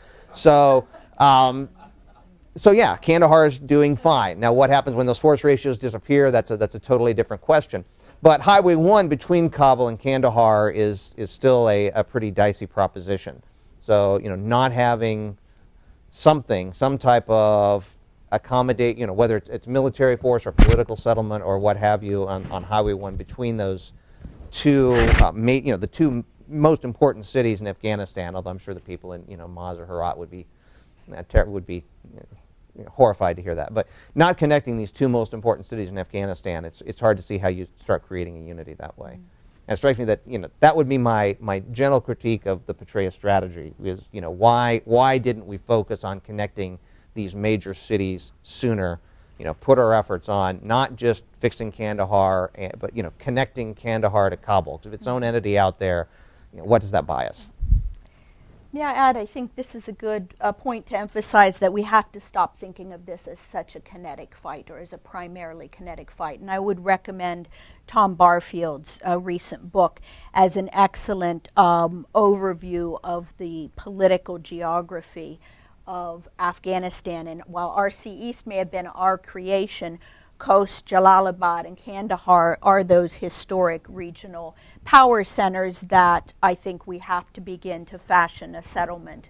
So, yeah, Kandahar is doing fine. Now, what happens when those force ratios disappear? That's a totally different question. But Highway 1 between Kabul and Kandahar is still a pretty dicey proposition. So, not having some type of accommodate, whether it's military force or political settlement or what have you on Highway 1 between those two, the two most important cities in Afghanistan, although I'm sure the people in, Maz or Herat would be horrified to hear that. But not connecting these two most important cities in Afghanistan, it's hard to see how you start creating a unity that way. And it strikes me that, that would be my general critique of the Petraeus strategy is, why didn't we focus on connecting these major cities sooner, put our efforts on not just fixing Kandahar, but, connecting Kandahar to Kabul, to its own entity out there. What does that buy us? Yeah, Ad, I think this is a good point to emphasize that we have to stop thinking of this as such a kinetic fight or as a primarily kinetic fight. And I would recommend Tom Barfield's recent book as an excellent overview of the political geography of Afghanistan. And while RC East may have been our creation, Khost, Jalalabad, and Kandahar are those historic regional power centers that I think we have to begin to fashion a settlement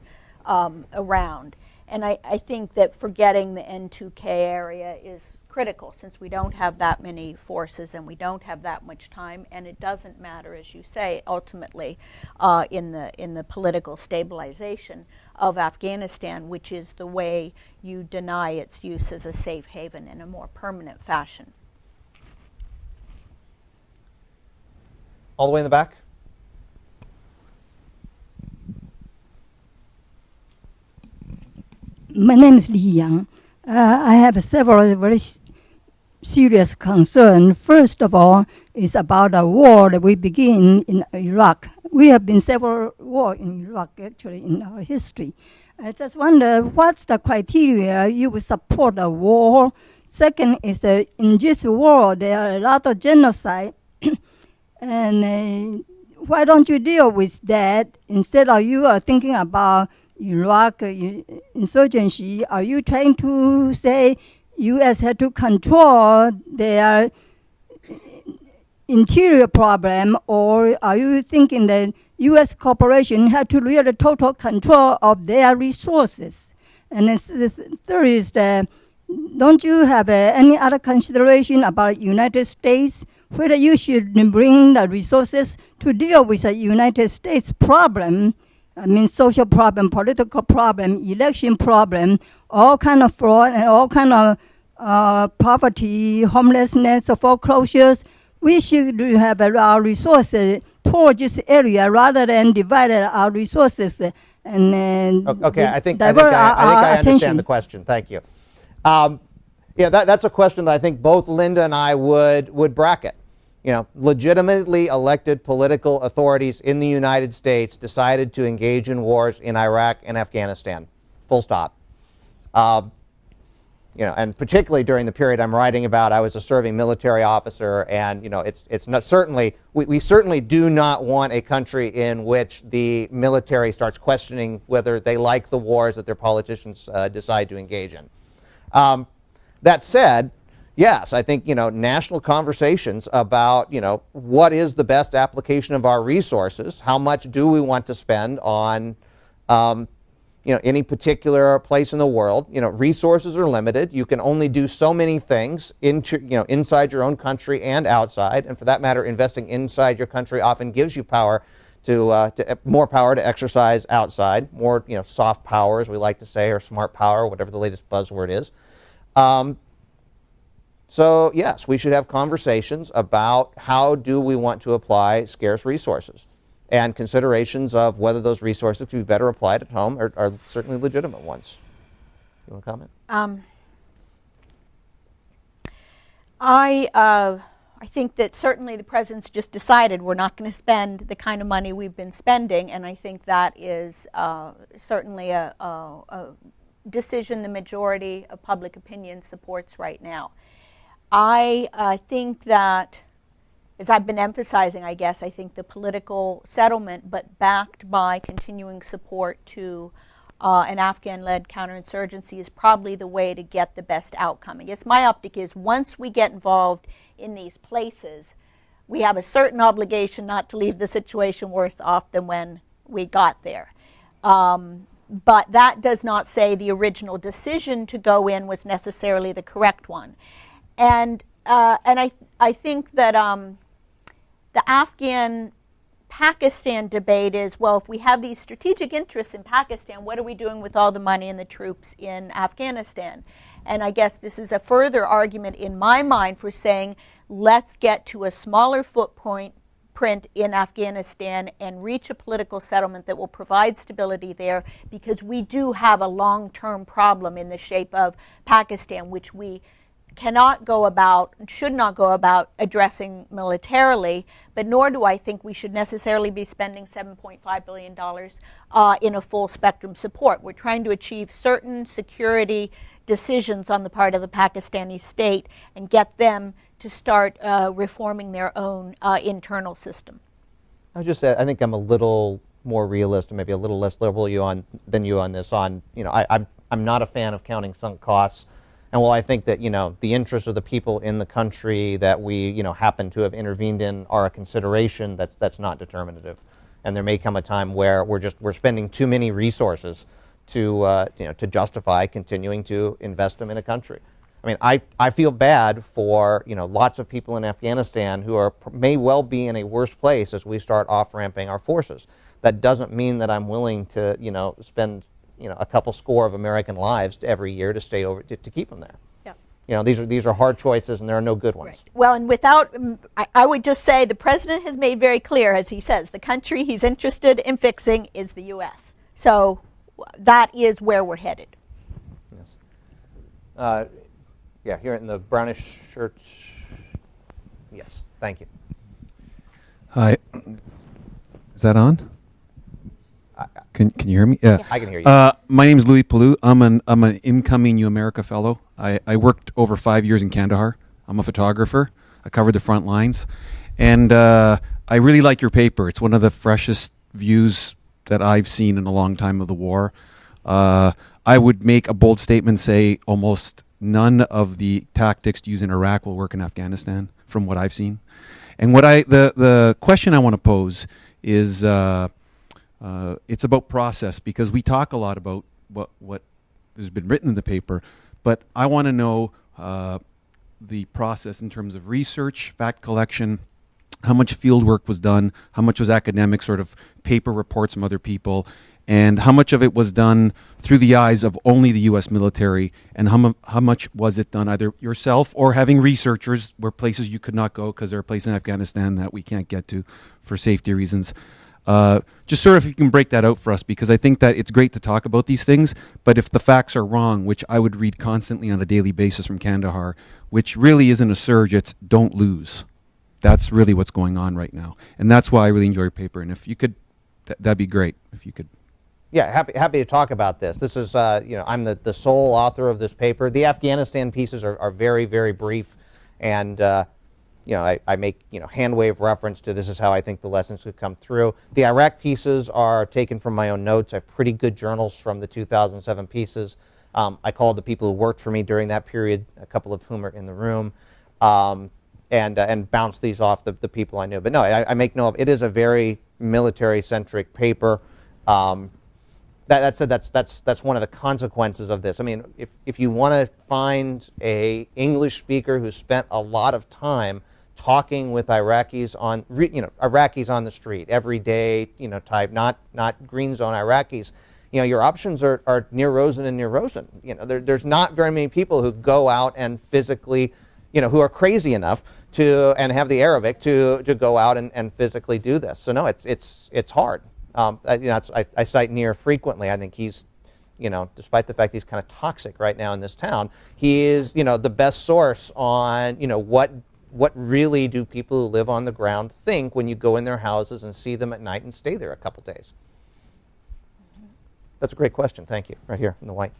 around. And I think that forgetting the N2K area is critical since we don't have that many forces and we don't have that much time, and it doesn't matter, as you say, ultimately in the political stabilization of Afghanistan, which is the way you deny its use as a safe haven in a more permanent fashion. All the way in the back? My name is Li Yang. I have several very serious concerns. First of all, is about the war that we begin in Iraq we have been several wars in Iraq, actually, in our history. I just wonder, what's the criteria you would support a war? Second is in this war, there are a lot of genocide. And why don't you deal with that instead of you are thinking about Iraq insurgency? Are you trying to say U.S. had to control their interior problem, or are you thinking that U.S. corporation had to really total control of their resources? And the third is that, don't you have any other consideration about United States, whether you should bring the resources to deal with the United States problem? I mean, social problem, political problem, election problem, all kind of fraud and all kind of poverty, homelessness, foreclosures. We should have our resources towards this area rather than divide our resources and okay, I think I attention. understand the question. Thank you. Yeah, that's a question that I think both Linda and I would bracket. You know, legitimately elected political authorities in the United States decided to engage in wars in Iraq and Afghanistan. Full stop. You know, and particularly during the period I'm writing about, I was a serving military officer, and you know, it's not certainly we certainly do not want a country in which the military starts questioning whether they like the wars that their politicians decide to engage in. That said, yes, I think, you know, national conversations about, you know, what is the best application of our resources, how much do we want to spend on, you know, any particular place in the world. You know, resources are limited. You can only do so many things inside your own country and outside, and for that matter, investing inside your country often gives you power more power to exercise outside, more, you know, soft power, as we like to say, or smart power, whatever the latest buzzword is. So yes, we should have conversations about how do we want to apply scarce resources, and considerations of whether those resources could be better applied at home are certainly legitimate ones. You want to comment? I think that certainly the president's just decided we're not going to spend the kind of money we've been spending, and I think that is certainly a decision the majority of public opinion supports right now. I think that, as I've been emphasizing, I guess, I think the political settlement, but backed by continuing support to an Afghan-led counterinsurgency, is probably the way to get the best outcome. I guess my optic is, once we get involved in these places, we have a certain obligation not to leave the situation worse off than when we got there. But that does not say the original decision to go in was necessarily the correct one. And I think that the Afghan-Pakistan debate is, well, if we have these strategic interests in Pakistan, what are we doing with all the money and the troops in Afghanistan? And I guess this is a further argument in my mind for saying, let's get to a smaller footprint in Afghanistan and reach a political settlement that will provide stability there, because we do have a long-term problem in the shape of Pakistan, which we cannot go about, should not go about addressing militarily, but nor do I think we should necessarily be spending $7.5 billion in a full spectrum support. We're trying to achieve certain security decisions on the part of the Pakistani state and get them to start reforming their own internal system. I would just say, I think I'm a little more realist, and maybe a little less liberal than you on this. You know, I'm not a fan of counting sunk costs. And while I think that, you know, the interests of the people in the country that we, you know, happen to have intervened in are a consideration, that's not determinative. And there may come a time where we're spending too many resources to you know, to justify continuing to invest them in a country. I mean, I feel bad for, you know, lots of people in Afghanistan who may well be in a worse place as we start off-ramping our forces. That doesn't mean that I'm willing to, you know, spend, you know, a couple score of American lives every year to stay over to keep them there. Yeah. You know, these are hard choices, and there are no good ones. Right. Well, and without, I would just say the president has made very clear, as he says, the country he's interested in fixing is the U.S. So that is where we're headed. Yes. Yeah, here in the brownish shirt. Yes, thank you. Hi. Is that on? Can you hear me? Yeah. I can hear you. My name is Louis Palou. I'm an incoming U America fellow. I worked over 5 years in Kandahar. I'm a photographer. I covered the front lines, and I really like your paper. It's one of the freshest views that I've seen in a long time of the war. I would make a bold statement, say almost none of the tactics used in Iraq will work in Afghanistan, from what I've seen. And the question I want to pose is, it's about process, because we talk a lot about what has been written in the paper, but I want to know the process in terms of research, fact collection, how much field work was done, how much was academic sort of paper reports from other people, and how much of it was done through the eyes of only the U.S. military, and how much was it done either yourself or having researchers where places you could not go because there are places in Afghanistan that we can't get to for safety reasons. Just sort of if you can break that out for us, because I think that it's great to talk about these things, but if the facts are wrong, which I would read constantly on a daily basis from Kandahar, which really isn't a surge, it's don't lose. That's really what's going on right now. And that's why I really enjoy your paper. And if you could, that'd be great if you could. Yeah, happy to talk about this. This is, I'm the sole author of this paper. The Afghanistan pieces are very, very brief, and I make hand wave reference to this is how I think the lessons could come through. The Iraq pieces are taken from my own notes. I have pretty good journals from the 2007 pieces. I called the people who worked for me during that period, a couple of whom are in the room, and bounce these off the people I knew. But no, I make no. It is a very military-centric paper. That said, that's one of the consequences of this. I mean, if you want to find a English speaker who spent a lot of time talking with Iraqis on Iraqis on the street every day, type not green zone Iraqis, your options are near Rosen and near Rosen. There's not very many people who go out and physically, who are crazy enough to and have the Arabic to go out and physically do this. So no, it's hard. I cite Nir frequently. I think he's, despite the fact he's kind of toxic right now in this town, he is, the best source on, what really do people who live on the ground think when you go in their houses and see them at night and stay there a couple days. That's a great question. Thank you. Right here in the white.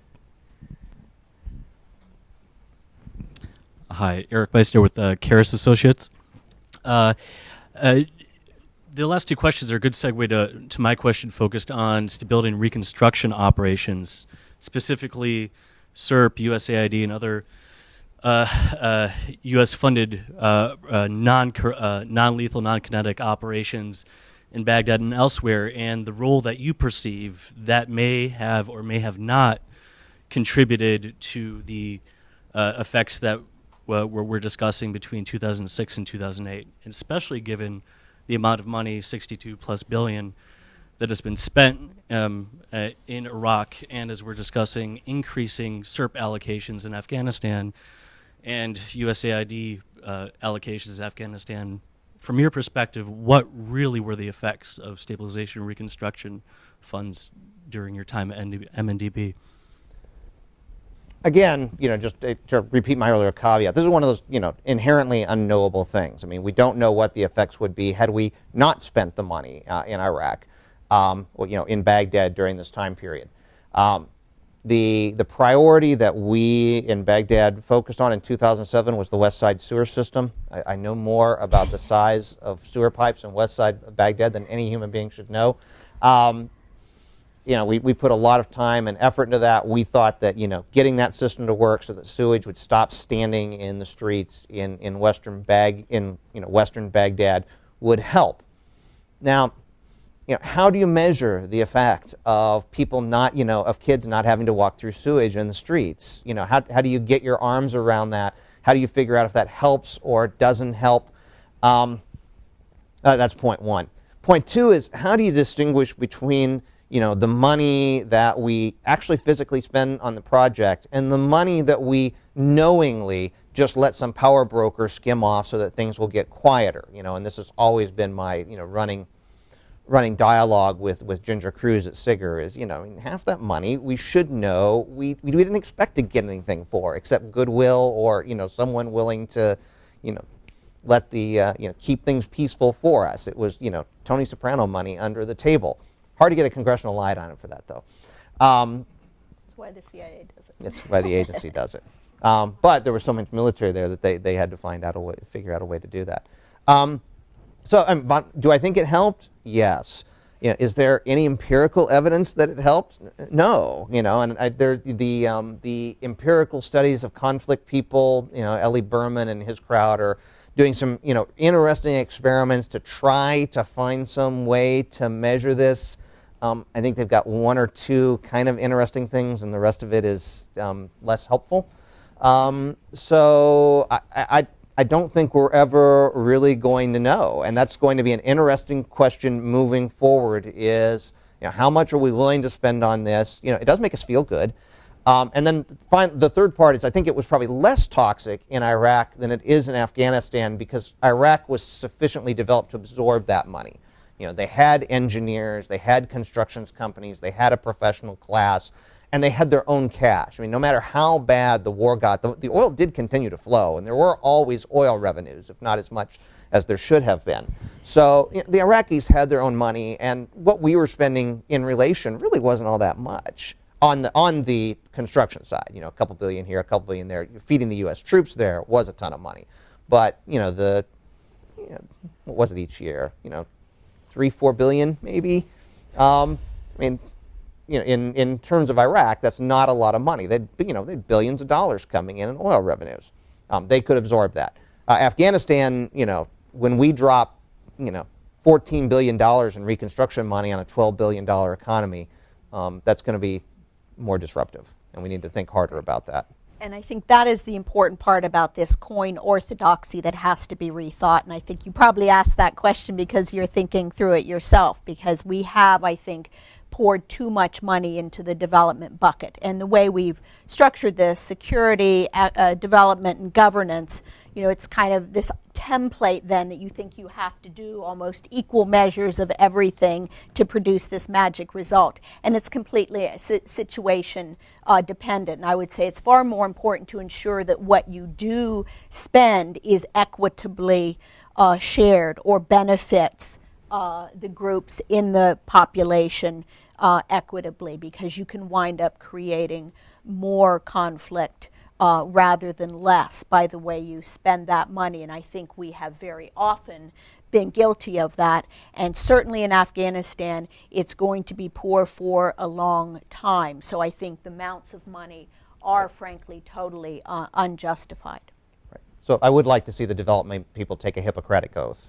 Hi, Eric Beister with Karis Associates. The last two questions are a good segue to my question focused on stability and reconstruction operations, specifically SERP, USAID, and other U.S.-funded non-lethal, non-kinetic operations in Baghdad and elsewhere, and the role that you perceive that may have or may have not contributed to the effects that we're discussing between 2006 and 2008, especially given the amount of money, 62+ billion, that has been spent in Iraq, and as we're discussing, increasing SERP allocations in Afghanistan and USAID allocations in Afghanistan. From your perspective, what really were the effects of stabilization and reconstruction funds during your time at MNDB? Again, just to repeat my earlier caveat, this is one of those, inherently unknowable things. I mean, we don't know what the effects would be had we not spent the money in Iraq, in Baghdad during this time period. The priority that we in Baghdad focused on in 2007 was the West Side sewer system. I know more about the size of sewer pipes in West Side of Baghdad than any human being should know. We put a lot of time and effort into that. We thought that, getting that system to work so that sewage would stop standing in the streets in western Baghdad would help. Now, how do you measure the effect of people not, of kids not having to walk through sewage in the streets? How do you get your arms around that? How do you figure out if that helps or doesn't help? That's point one. Point two is, how do you distinguish between the money that we actually physically spend on the project and the money that we knowingly just let some power broker skim off so that things will get quieter? And this has always been my running dialogue with Ginger Cruz at Sigger is, half that money we should know we didn't expect to get anything for except goodwill or, someone willing to, let the keep things peaceful for us. It was Tony Soprano money under the table. Hard to get a congressional light on it for that though. That's why the CIA does it. That's why the agency does it. But there was so much military there that they had to figure out a way to do that. So do I think it helped? Yes. Is there any empirical evidence that it helped? No. The empirical studies of conflict people, Ellie Berman and his crowd are doing some, interesting experiments to try to find some way to measure this. I think they've got one or two kind of interesting things, and the rest of it is less helpful. So I don't think we're ever really going to know, and that's going to be an interesting question moving forward is, how much are we willing to spend on this? It does make us feel good. And then the third part is I think it was probably less toxic in Iraq than it is in Afghanistan because Iraq was sufficiently developed to absorb that money. They had engineers, they had constructions companies, they had a professional class, and they had their own cash. No matter how bad the war got, the oil did continue to flow, and there were always oil revenues, if not as much as there should have been. So the Iraqis had their own money, and what we were spending in relation really wasn't all that much on the construction side. A couple billion here, a couple billion there. Feeding the U.S. troops there was a ton of money. But what was it each year? 3-4 billion maybe. In terms of Iraq, that's not a lot of money. They had billions of dollars coming in oil revenues. They could absorb that. Afghanistan, when we drop, $14 billion in reconstruction money on a $12 billion economy, that's going to be more disruptive, and we need to think harder about that. And I think that is the important part about this coin orthodoxy that has to be rethought. And I think you probably asked that question because you're thinking through it yourself, because we have, I think, poured too much money into the development bucket. And the way we've structured this, security, development, and governance, it's kind of this template then that you think you have to do almost equal measures of everything to produce this magic result. And it's completely situation dependent. And I would say it's far more important to ensure that what you do spend is equitably shared or benefits the groups in the population equitably, because you can wind up creating more conflict rather than less by the way you spend that money. And I think we have very often been guilty of that. And certainly in Afghanistan, it's going to be poor for a long time. So I think the amounts of money are, frankly, totally unjustified. Right. So I would like to see the development people take a Hippocratic oath.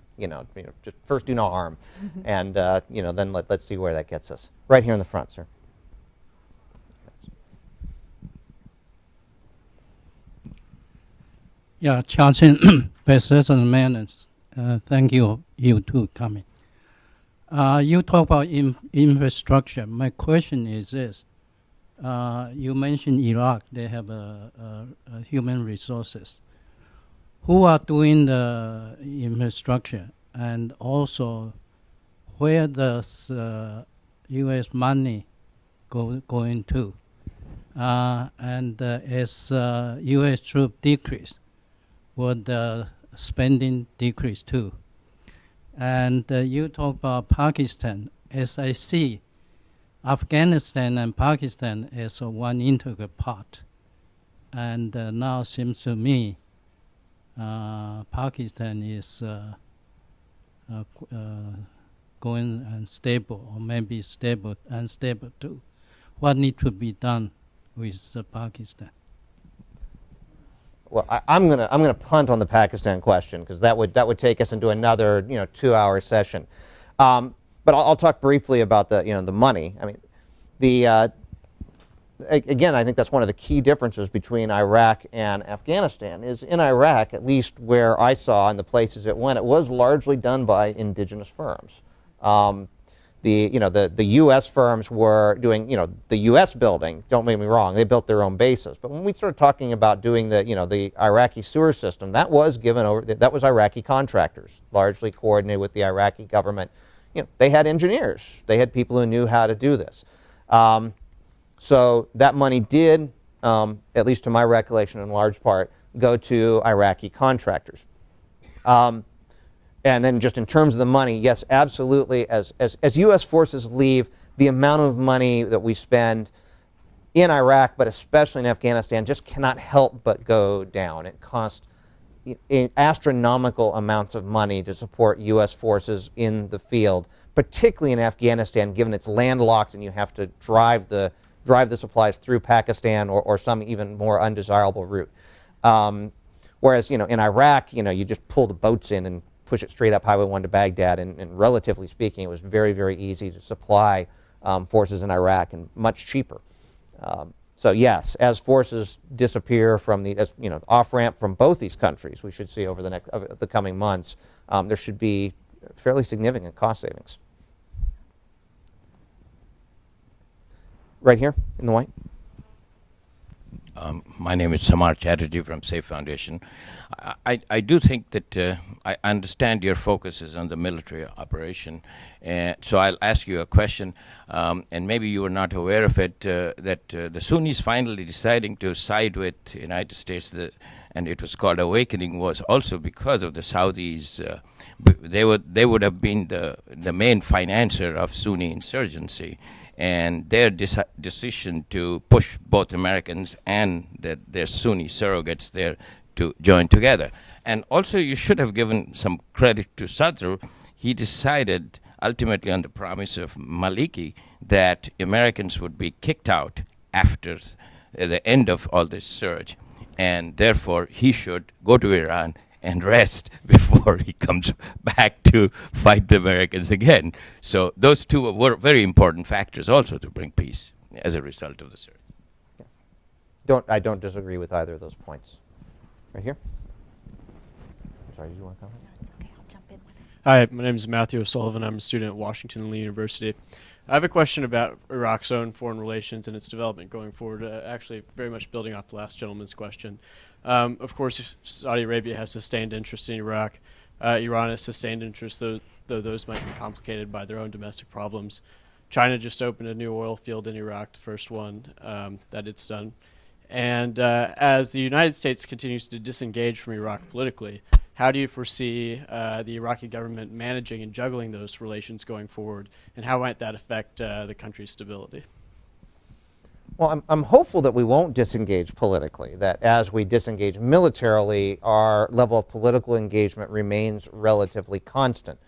Just first do no harm, and then let's see where that gets us. Right here in the front, sir. Yeah, Charlton, bestseller and manners. Thank you too coming. You talk about infrastructure. My question is this: you mentioned Iraq; they have human resources. Who are doing the infrastructure, and also where does U.S. money going to? And as U.S. troop decrease, would the spending decrease too? And you talk about Pakistan. As I see, Afghanistan and Pakistan as one integral part, and now seems to me Pakistan is going unstable, or maybe stable, unstable too. What needs to be done with Pakistan? Well, I'm gonna punt on the Pakistan question because that would take us into another 2-hour session. But I'll talk briefly about the money. Again, I think that's one of the key differences between Iraq and Afghanistan. Is in Iraq, at least where I saw in the places it went, it was largely done by indigenous firms. The U.S. firms were doing the U.S. building. Don't make me wrong; they built their own bases. But when we started talking about doing the Iraqi sewer system, that was given over. That was Iraqi contractors, largely coordinated with the Iraqi government. They had engineers. They had people who knew how to do this. So that money did, at least to my recollection, in large part, go to Iraqi contractors. And then just in terms of the money, yes, absolutely. As U.S. forces leave, the amount of money that we spend in Iraq, but especially in Afghanistan, just cannot help but go down. It costs astronomical amounts of money to support U.S. forces in the field, particularly in Afghanistan, given it's landlocked and you have to drive the supplies through Pakistan or some even more undesirable route. Whereas, in Iraq, you just pull the boats in and push it straight up Highway 1 to Baghdad, and relatively speaking, it was very, very easy to supply forces in Iraq and much cheaper. So yes, as forces disappear from off-ramp from both these countries, we should see over the coming months, there should be fairly significant cost savings. Right here in the white. My name is Samar Chatterjee from Safe Foundation. I do think that I understand your focus is on the military operation, so I'll ask you a question, and maybe you were not aware of it, that the Sunnis finally deciding to side with the United States, and it was called Awakening, was also because of the Saudis. They would have been the main financier of Sunni insurgency, and their decision to push both Americans and their Sunni surrogates there to join together. And also you should have given some credit to Sadr. He decided, ultimately on the promise of Maliki, that Americans would be kicked out after the end of all this surge, and therefore he should go to Iran and rest before he comes back to fight the Americans again. So those two were very important factors also to bring peace as a result of the surge. I don't disagree with either of those points. Right here. Sorry, did you want to comment? No, it's okay. I'll jump in. Hi, my name is Matthew O'Sullivan. I'm a student at Washington Lee University. I have a question about Iraq's own foreign relations and its development going forward, actually very much building off the last gentleman's question. Of course, Saudi Arabia has sustained interest in Iraq. Iran has sustained interest, though those might be complicated by their own domestic problems. China just opened a new oil field in Iraq, the first one that it's done. And as the United States continues to disengage from Iraq politically, how do you foresee the Iraqi government managing and juggling those relations going forward, and how might that affect the country's stability? Well, I'm hopeful that we won't disengage politically, that as we disengage militarily, our level of political engagement remains relatively constant.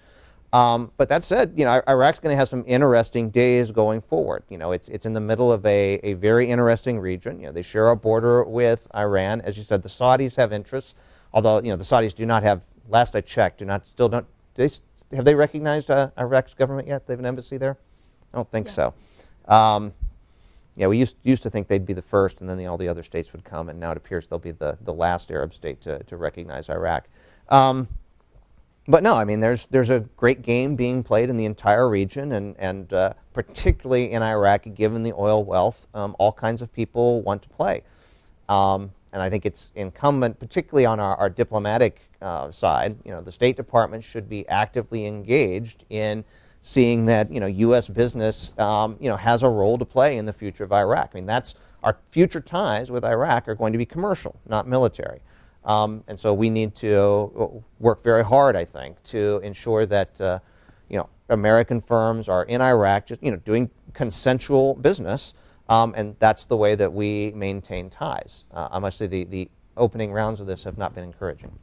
But that said, Iraq's going to have some interesting days going forward. It's in the middle of a very interesting region. They share a border with Iran. As you said, the Saudis have interests, although, the Saudis do not have, last I checked, have they recognized Iraq's government yet? They have an embassy there? I don't think so. We used to think they'd be the first, and then all the other states would come, and now it appears they'll be the last Arab state to recognize Iraq. But no, there's a great game being played in the entire region, and particularly in Iraq, given the oil wealth, all kinds of people want to play. And I think it's incumbent, particularly on our diplomatic side, the State Department should be actively engaged in seeing that U.S. business has a role to play in the future of Iraq. That's our future ties with Iraq are going to be commercial, not military. And so we need to work very hard, I think, to ensure that American firms are in Iraq, just doing consensual business, and that's the way that we maintain ties. I must say the opening rounds of this have not been encouraging.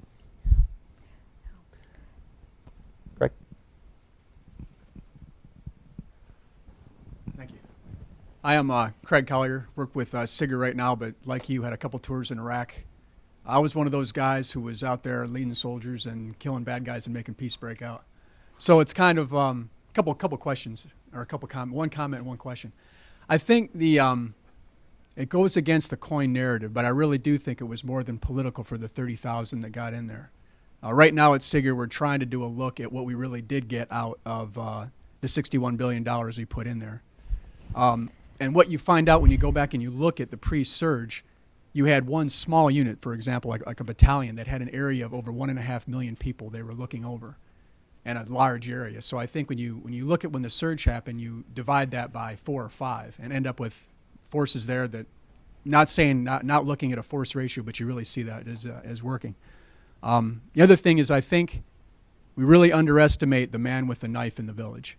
Greg? Thank you. I am Craig Collier, work with SIGIR right now, but like you, had a couple tours in Iraq. I was one of those guys who was out there leading soldiers and killing bad guys and making peace break out. So it's kind of couple questions, or one comment and one question. I think it goes against the coin narrative, but I really do think it was more than political for the 30,000 that got in there. Right now at SIGIR, we're trying to do a look at what we really did get out of the $61 billion we put in there. And what you find out when you go back and you look at the pre-surge, you had one small unit, for example, like a battalion that had an area of over 1.5 million people they were looking over, and a large area. So I think when you look at when the surge happened, you divide that by 4 or 5 and end up with forces there that, not looking at a force ratio, but you really see that as working. The other thing is I think we really underestimate the man with the knife in the village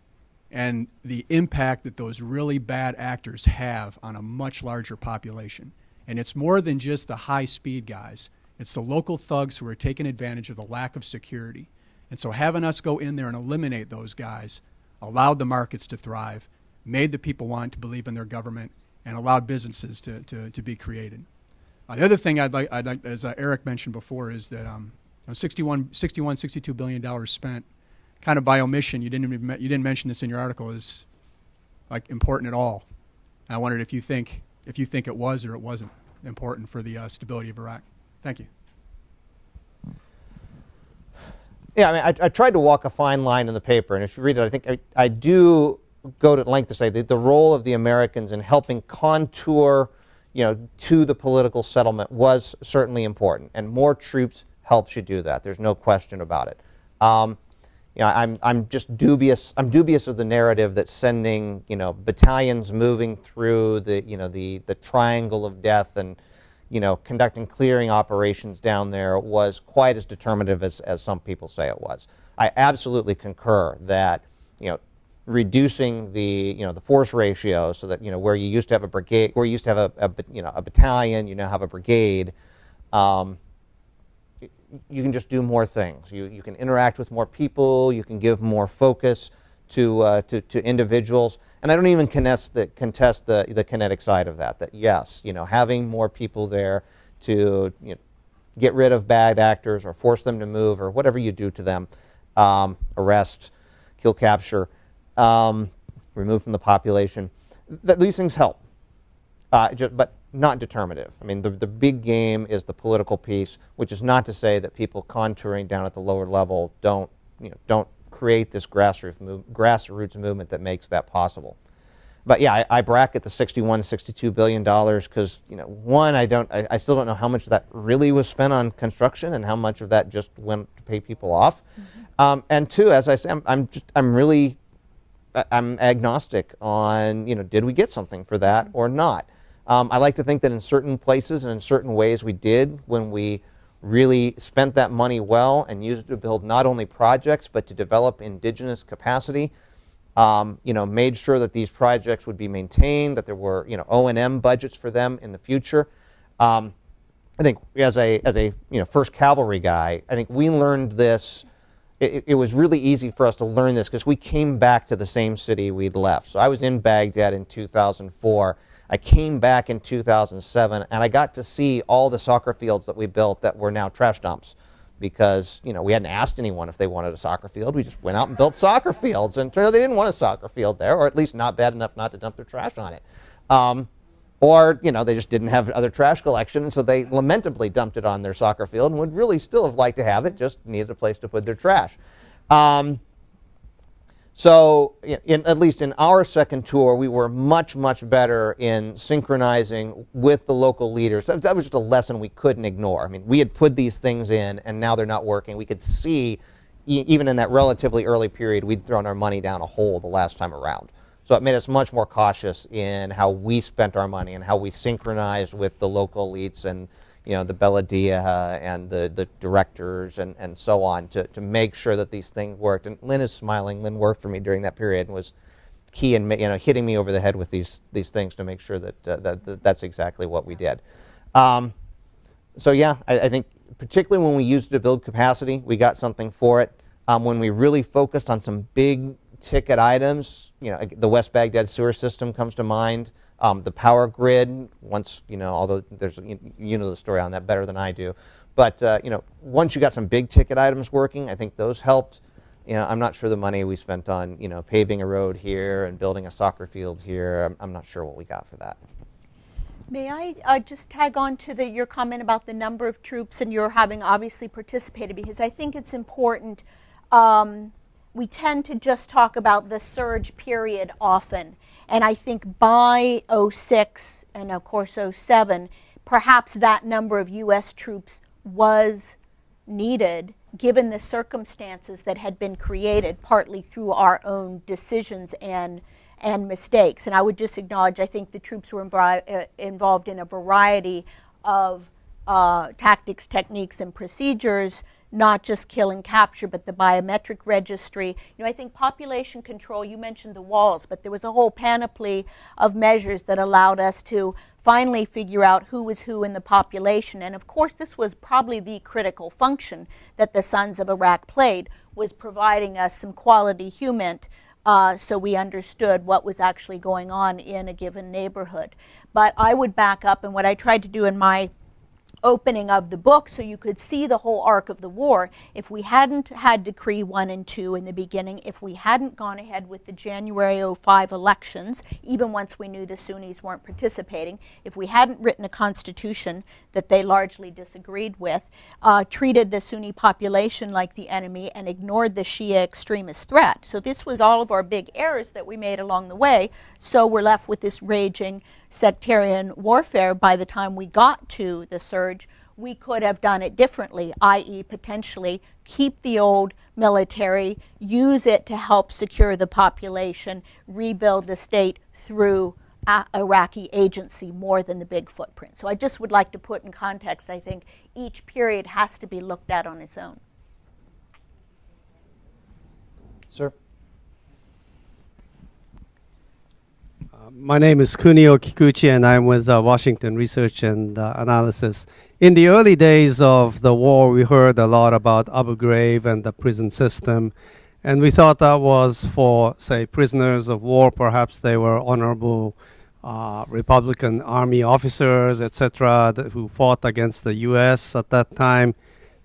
and the impact that those really bad actors have on a much larger population. And it's more than just the high-speed guys. It's the local thugs who are taking advantage of the lack of security. And so having us go in there and eliminate those guys allowed the markets to thrive, made the people want to believe in their government, and allowed businesses to be created. The other thing I'd like as Eric mentioned before, is that $62 billion spent kind of by omission. You didn't mention this in your article as like important at all. And I wondered if you think it was or it wasn't important for the stability of Iraq. Thank you. Yeah, I mean, I tried to walk a fine line in the paper, and if you read it, I think I do go to length to say that the role of the Americans in helping contour, to the political settlement was certainly important, and more troops helps you do that. There's no question about it. I'm just dubious. I'm dubious of the narrative that sending, battalions moving through the triangle of death and, conducting clearing operations down there was quite as determinative as some people say it was. I absolutely concur that, reducing the force ratio so that where you used to have a brigade, where you used to have a battalion, you now have a brigade. You can just do more things. You can interact with more people. You can give more focus to individuals. And I don't even contest the kinetic side of that. That yes, having more people there to get rid of bad actors or force them to move or whatever you do to them, arrest, kill, capture, remove from the population. These things help, but not determinative. I mean, the big game is the political piece, which is not to say that people contouring down at the lower level don't create this grassroots movement that makes that possible. But yeah, I bracket the $62 billion because one, I still don't know how much of that really was spent on construction and how much of that just went to pay people off. Mm-hmm. And two, as I say, I'm agnostic on did we get something for that or not. I like to think that in certain places and in certain ways we did when we really spent that money well and used it to build not only projects but to develop indigenous capacity. Made sure that these projects would be maintained, that there were O&M budgets for them in the future. I think as a 1st Cavalry guy, I think we learned this. It was really easy for us to learn this because we came back to the same city we'd left. So I was in Baghdad in 2004. I came back in 2007, and I got to see all the soccer fields that we built that were now trash dumps because, we hadn't asked anyone if they wanted a soccer field. We just went out and built soccer fields, and it turned out they didn't want a soccer field there, or at least not bad enough not to dump their trash on it. Or, they just didn't have other trash collection, and so they lamentably dumped it on their soccer field and would really still have liked to have it, just needed a place to put their trash. So, at least in our second tour, we were much, much better in synchronizing with the local leaders. That was just a lesson we couldn't ignore. I mean, we had put these things in, and now they're not working. We could see, even in that relatively early period, we'd thrown our money down a hole the last time around. So it made us much more cautious in how we spent our money and how we synchronized with the local elites and the Beladia and the directors and so on to make sure that these things worked. And Lynn is smiling. Lynn worked for me during that period and was key in hitting me over the head with these things to make sure that that's exactly what we did. So yeah, I think particularly when we used it to build capacity, we got something for it. When we really focused on some big ticket items, the West Baghdad sewer system comes to mind. The power grid, once, although there's, the story on that better than I do. But, once you got some big ticket items working, I think those helped. I'm not sure the money we spent on, paving a road here and building a soccer field here, I'm not sure what we got for that. May I just tag on to your comment about the number of troops and your having obviously participated, because I think it's important. We tend to just talk about the surge period often. And I think by 06 and of course 07, perhaps that number of U.S. troops was needed given the circumstances that had been created partly through our own decisions and mistakes. And I would just acknowledge, I think the troops were involved in a variety of tactics, techniques, and procedures not just kill and capture, but the biometric registry. I think population control, you mentioned the walls, but there was a whole panoply of measures that allowed us to finally figure out who was who in the population. And of course, this was probably the critical function that the Sons of Iraq played, was providing us some quality human so we understood what was actually going on in a given neighborhood. But I would back up, and what I tried to do in my opening of the book, so you could see the whole arc of the war, if we hadn't had Decree 1 and 2 in the beginning, if we hadn't gone ahead with the January 05 elections, even once we knew the Sunnis weren't participating, if we hadn't written a constitution that they largely disagreed with, treated the Sunni population like the enemy, and ignored the Shia extremist threat. So this was all of our big errors that we made along the way. So we're left with this raging sectarian warfare. By the time we got to the surge, we could have done it differently, i.e. potentially keep the old military, use it to help secure the population, rebuild the state through Iraqi agency more than the big footprint. So I just would like to put in context, I think each period has to be looked at on its own. Sir? My name is Kunio Kikuchi, and I'm with Washington Research and Analysis. In the early days of the war, we heard a lot about Abu Ghraib and the prison system, and we thought that was for, say, prisoners of war. Perhaps they were honorable Republican Army officers, etc., who fought against the U.S. at that time,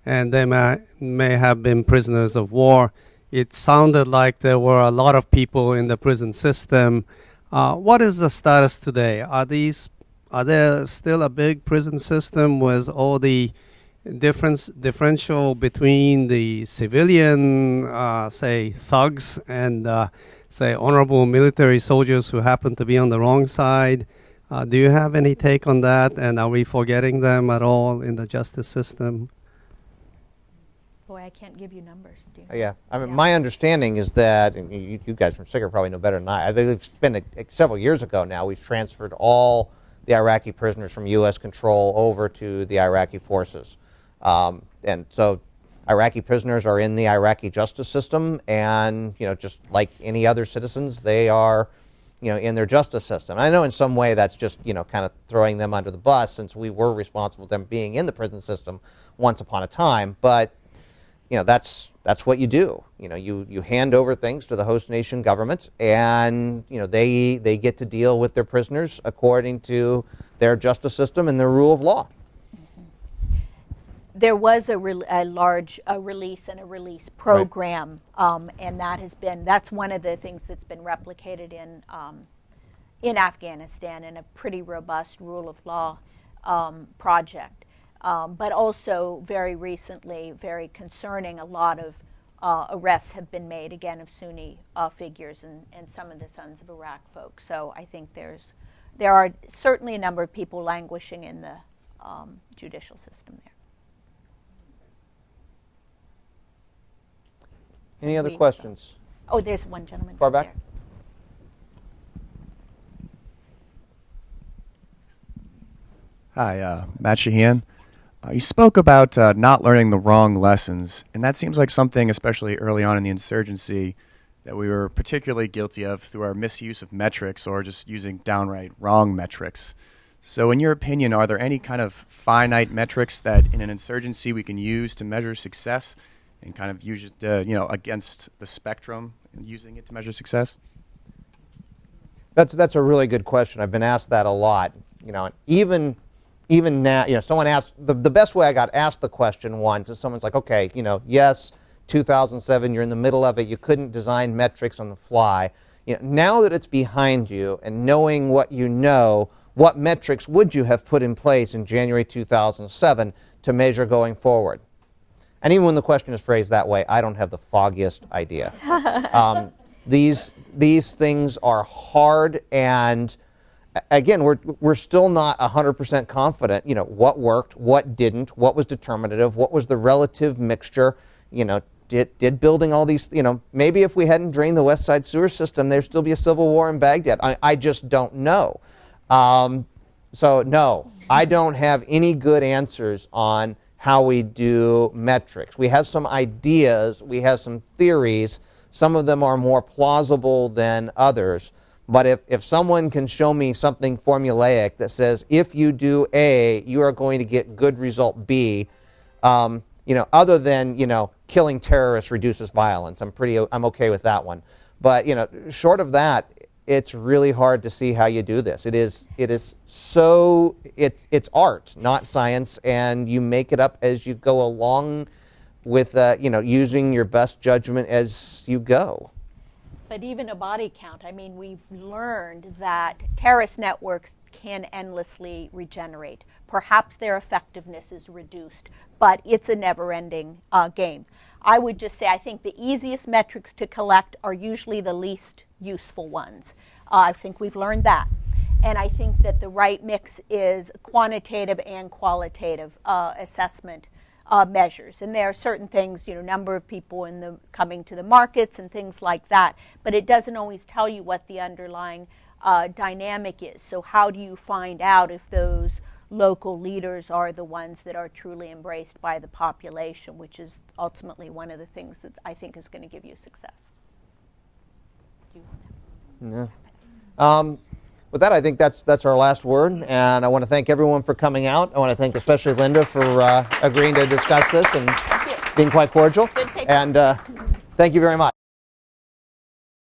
and they may have been prisoners of war. It sounded like there were a lot of people in the prison system. What is the status today? Are there still a big prison system with all the differential between the civilian, say, thugs and, say, honorable military soldiers who happen to be on the wrong side? Do you have any take on that? And are we forgetting them at all in the justice system? Boy, I can't give you numbers. Yeah, I mean, my understanding is that, and you guys from SIGIR probably know better than I believe it's been several years ago now, we've transferred all the Iraqi prisoners from U.S. control over to the Iraqi forces. And so Iraqi prisoners are in the Iraqi justice system, and, just like any other citizens, they are, in their justice system. And I know in some way that's just, kind of throwing them under the bus, since we were responsible for them being in the prison system once upon a time, but that's what you do. You hand over things to the host nation government, and they get to deal with their prisoners according to their justice system and their rule of law. There was a large release and a release program, right. And that's one of the things that's been replicated in Afghanistan, in a pretty robust rule of law project. But also very recently, very concerning, a lot of arrests have been made, again, of Sunni figures and some of the Sons of Iraq folks. So I think there are certainly a number of people languishing in the judicial system there. Any other questions? Oh, there's one gentleman far back. There. Hi, Matt Shahan. You spoke about not learning the wrong lessons, and that seems like something, especially early on in the insurgency, that we were particularly guilty of through our misuse of metrics or just using downright wrong metrics. So in your opinion, are there any kind of finite metrics that in an insurgency we can use to measure success and kind of use it, against the spectrum and using it to measure success? That's a really good question. I've been asked that a lot. Even now, someone asked, the best way I got asked the question once is someone's like, okay, yes, 2007, you're in the middle of it, you couldn't design metrics on the fly. Now that it's behind you and knowing what you know, what metrics would you have put in place in January 2007 to measure going forward? And even when the question is phrased that way, I don't have the foggiest idea. These things are hard, and again, we're still not 100% confident, what worked, what didn't, what was determinative, what was the relative mixture, did building all these, maybe if we hadn't drained the West Side sewer system, there'd still be a civil war in Baghdad. I just don't know. So no, I don't have any good answers on how we do metrics. We have some ideas, we have some theories. Some of them are more plausible than others. But if someone can show me something formulaic that says if you do A, you are going to get good result B, other than killing terrorists reduces violence, I'm okay with that one. But short of that, it's really hard to see how you do this. It's art, not science, and you make it up as you go along with using your best judgment as you go. But even a body count, I mean, we've learned that terrorist networks can endlessly regenerate. Perhaps their effectiveness is reduced, but it's a never-ending game. I would just say I think the easiest metrics to collect are usually the least useful ones. I think we've learned that. And I think that the right mix is quantitative and qualitative assessment measures. And there are certain things, number of people coming to the markets and things like that, but it doesn't always tell you what the underlying dynamic is. So how do you find out if those local leaders are the ones that are truly embraced by the population, which is ultimately one of the things that I think is going to give you success. Do you want to? With that, I think that's our last word, and I want to thank everyone for coming out. I want to thank especially Linda for agreeing to discuss this and being quite cordial. Good paper. And thank you very much.